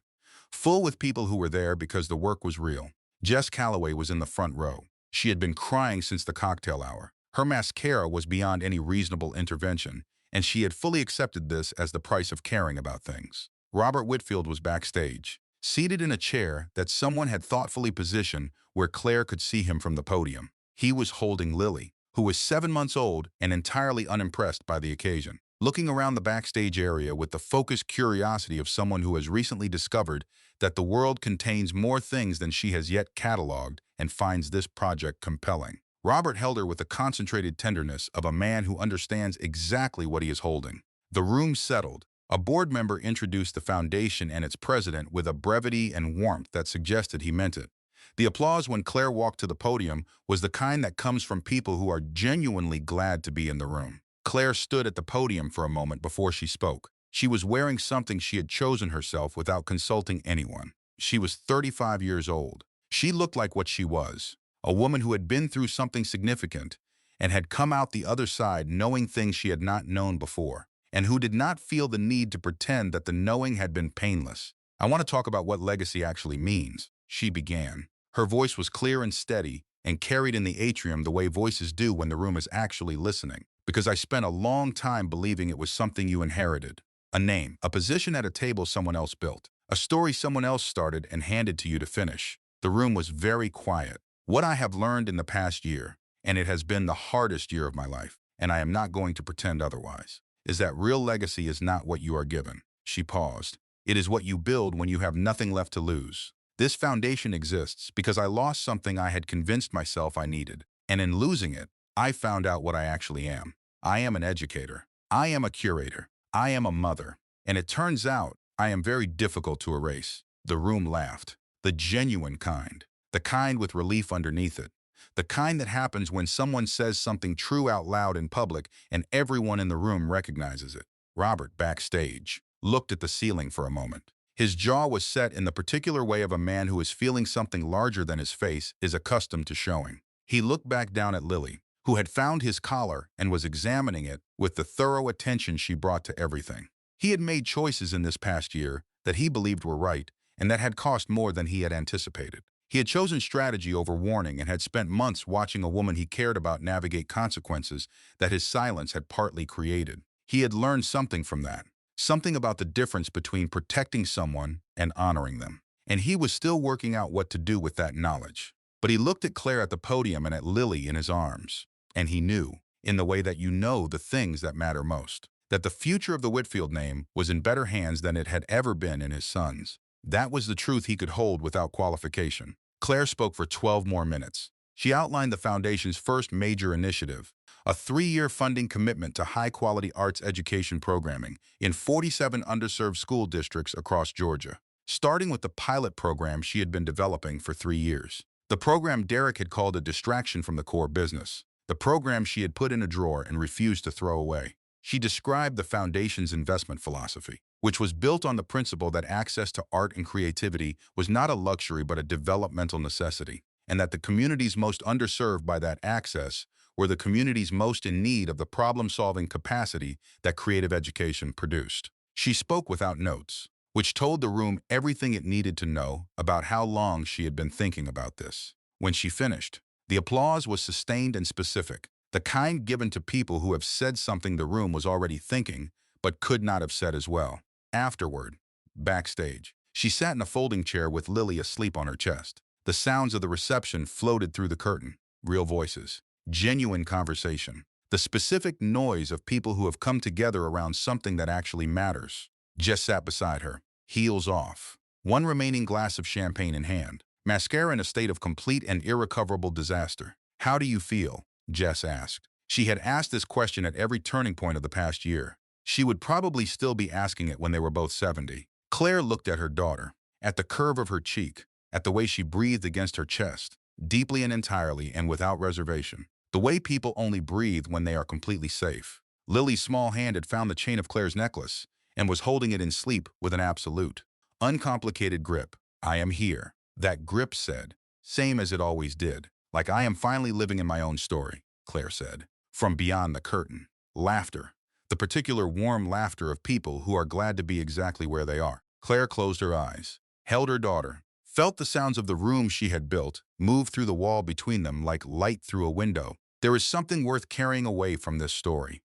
Full with people who were there because the work was real. Jess Calloway was in the front row. She had been crying since the cocktail hour. Her mascara was beyond any reasonable intervention, and she had fully accepted this as the price of caring about things. Robert Whitfield was backstage, seated in a chair that someone had thoughtfully positioned where Claire could see him from the podium. He was holding Lily, who was 7 months old and entirely unimpressed by the occasion. looking around the backstage area with the focused curiosity of someone who has recently discovered that the world contains more things than she has yet cataloged and finds this project compelling. Robert held her with the concentrated tenderness of a man who understands exactly what he is holding. The room settled. A board member introduced the foundation and its president with a brevity and warmth that suggested he meant it. The applause when Claire walked to the podium was the kind that comes from people who are genuinely glad to be in the room. Claire stood at the podium for a moment before she spoke. She was wearing something she had chosen herself without consulting anyone. She was 35 years old. She looked like what she was, a woman who had been through something significant and had come out the other side knowing things she had not known before, and who did not feel the need to pretend that the knowing had been painless. "I want to talk about what legacy actually means," she began. Her voice was clear and steady and carried in the atrium the way voices do when the room is actually listening. "Because I spent a long time believing it was something you inherited. A name, a position at a table someone else built, a story someone else started and handed to you to finish." The room was very quiet. "What I have learned in the past year, and it has been the hardest year of my life, and I am not going to pretend otherwise, is that real legacy is not what you are given." She paused. "It is what you build when you have nothing left to lose. This foundation exists because I lost something I had convinced myself I needed, and in losing it, I found out what I actually am. I am an educator. I am a curator. I am a mother. And it turns out I am very difficult to erase." The room laughed. The genuine kind. The kind with relief underneath it. The kind that happens when someone says something true out loud in public and everyone in the room recognizes it. Robert, backstage, looked at the ceiling for a moment. His jaw was set in the particular way of a man who is feeling something larger than his face is accustomed to showing. He looked back down at Lily, who had found his collar and was examining it with the thorough attention she brought to everything. He had made choices in this past year that he believed were right and that had cost more than he had anticipated. He had chosen strategy over warning and had spent months watching a woman he cared about navigate consequences that his silence had partly created. He had learned something from that. Something about the difference between protecting someone and honoring them. And he was still working out what to do with that knowledge. But he looked at Claire at the podium and at Lily in his arms. And he knew, in the way that you know the things that matter most, that the future of the Whitfield name was in better hands than it had ever been in his son's. That was the truth he could hold without qualification. Claire spoke for 12 more minutes. She outlined the Foundation's first major initiative, a 3-year funding commitment to high-quality arts education programming in 47 underserved school districts across Georgia, starting with the pilot program she had been developing for 3 years. The program Derek had called a distraction from the core business, the program she had put in a drawer and refused to throw away. She described the Foundation's investment philosophy, which was built on the principle that access to art and creativity was not a luxury but a developmental necessity, and that the communities most underserved by that access were the communities most in need of the problem-solving capacity that creative education produced. She spoke without notes, which told the room everything it needed to know about how long she had been thinking about this. When she finished, the applause was sustained and specific, the kind given to people who have said something the room was already thinking, but could not have said as well. Afterward, backstage, she sat in a folding chair with Lily asleep on her chest. The sounds of the reception floated through the curtain. Real voices. Genuine conversation. The specific noise of people who have come together around something that actually matters. Jess sat beside her, heels off, one remaining glass of champagne in hand, mascara in a state of complete and irrecoverable disaster. "How do you feel?" Jess asked. She had asked this question at every turning point of the past year. She would probably still be asking it when they were both 70. Claire looked at her daughter, at the curve of her cheek, at the way she breathed against her chest, deeply and entirely and without reservation. The way people only breathe when they are completely safe. Lily's small hand had found the chain of Claire's necklace and was holding it in sleep with an absolute, uncomplicated grip. "I am here," that grip said, same as it always did. "Like I am finally living in my own story," Claire said. From beyond the curtain, laughter. The particular warm laughter of people who are glad to be exactly where they are. Claire closed her eyes, held her daughter, felt the sounds of the room she had built move through the wall between them like light through a window. There is something worth carrying away from this story.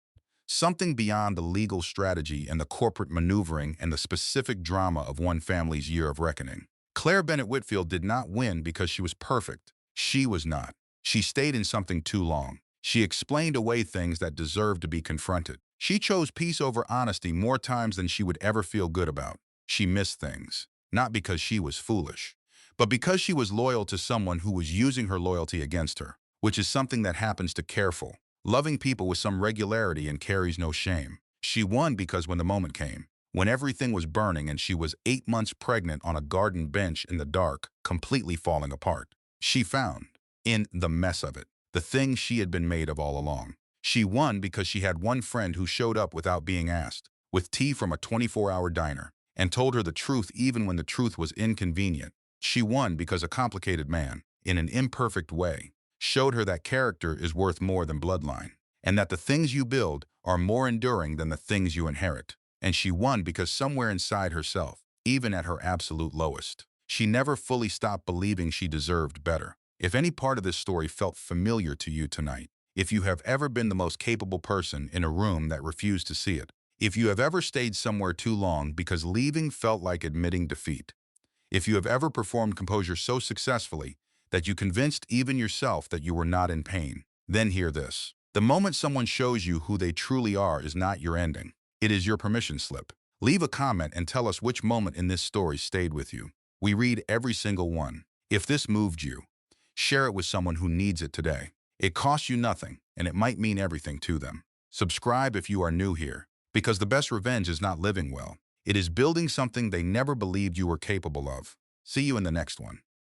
Something beyond the legal strategy and the corporate maneuvering and the specific drama of one family's year of reckoning. Claire Bennett Whitfield did not win because she was perfect. She was not. She stayed in something too long. She explained away things that deserved to be confronted. She chose peace over honesty more times than she would ever feel good about. She missed things, not because she was foolish, but because she was loyal to someone who was using her loyalty against her, which is something that happens to careful, loving people with some regularity and carries no shame. She won because when the moment came, when everything was burning and she was 8 months pregnant on a garden bench in the dark, completely falling apart, she found, in the mess of it, the thing she had been made of all along. She won because she had one friend who showed up without being asked, with tea from a 24-hour diner, and told her the truth even when the truth was inconvenient. She won because a complicated man, in an imperfect way, showed her that character is worth more than bloodline, and that the things you build are more enduring than the things you inherit. And she won because somewhere inside herself, even at her absolute lowest, she never fully stopped believing she deserved better. If any part of this story felt familiar to you tonight, if you have ever been the most capable person in a room that refused to see it, if you have ever stayed somewhere too long because leaving felt like admitting defeat, if you have ever performed composure so successfully that you convinced even yourself that you were not in pain, then hear this. The moment someone shows you who they truly are is not your ending. It is your permission slip. Leave a comment and tell us which moment in this story stayed with you. We read every single one. If this moved you, share it with someone who needs it today. It costs you nothing, and it might mean everything to them. Subscribe if you are new here, because the best revenge is not living well. It is building something they never believed you were capable of. See you in the next one.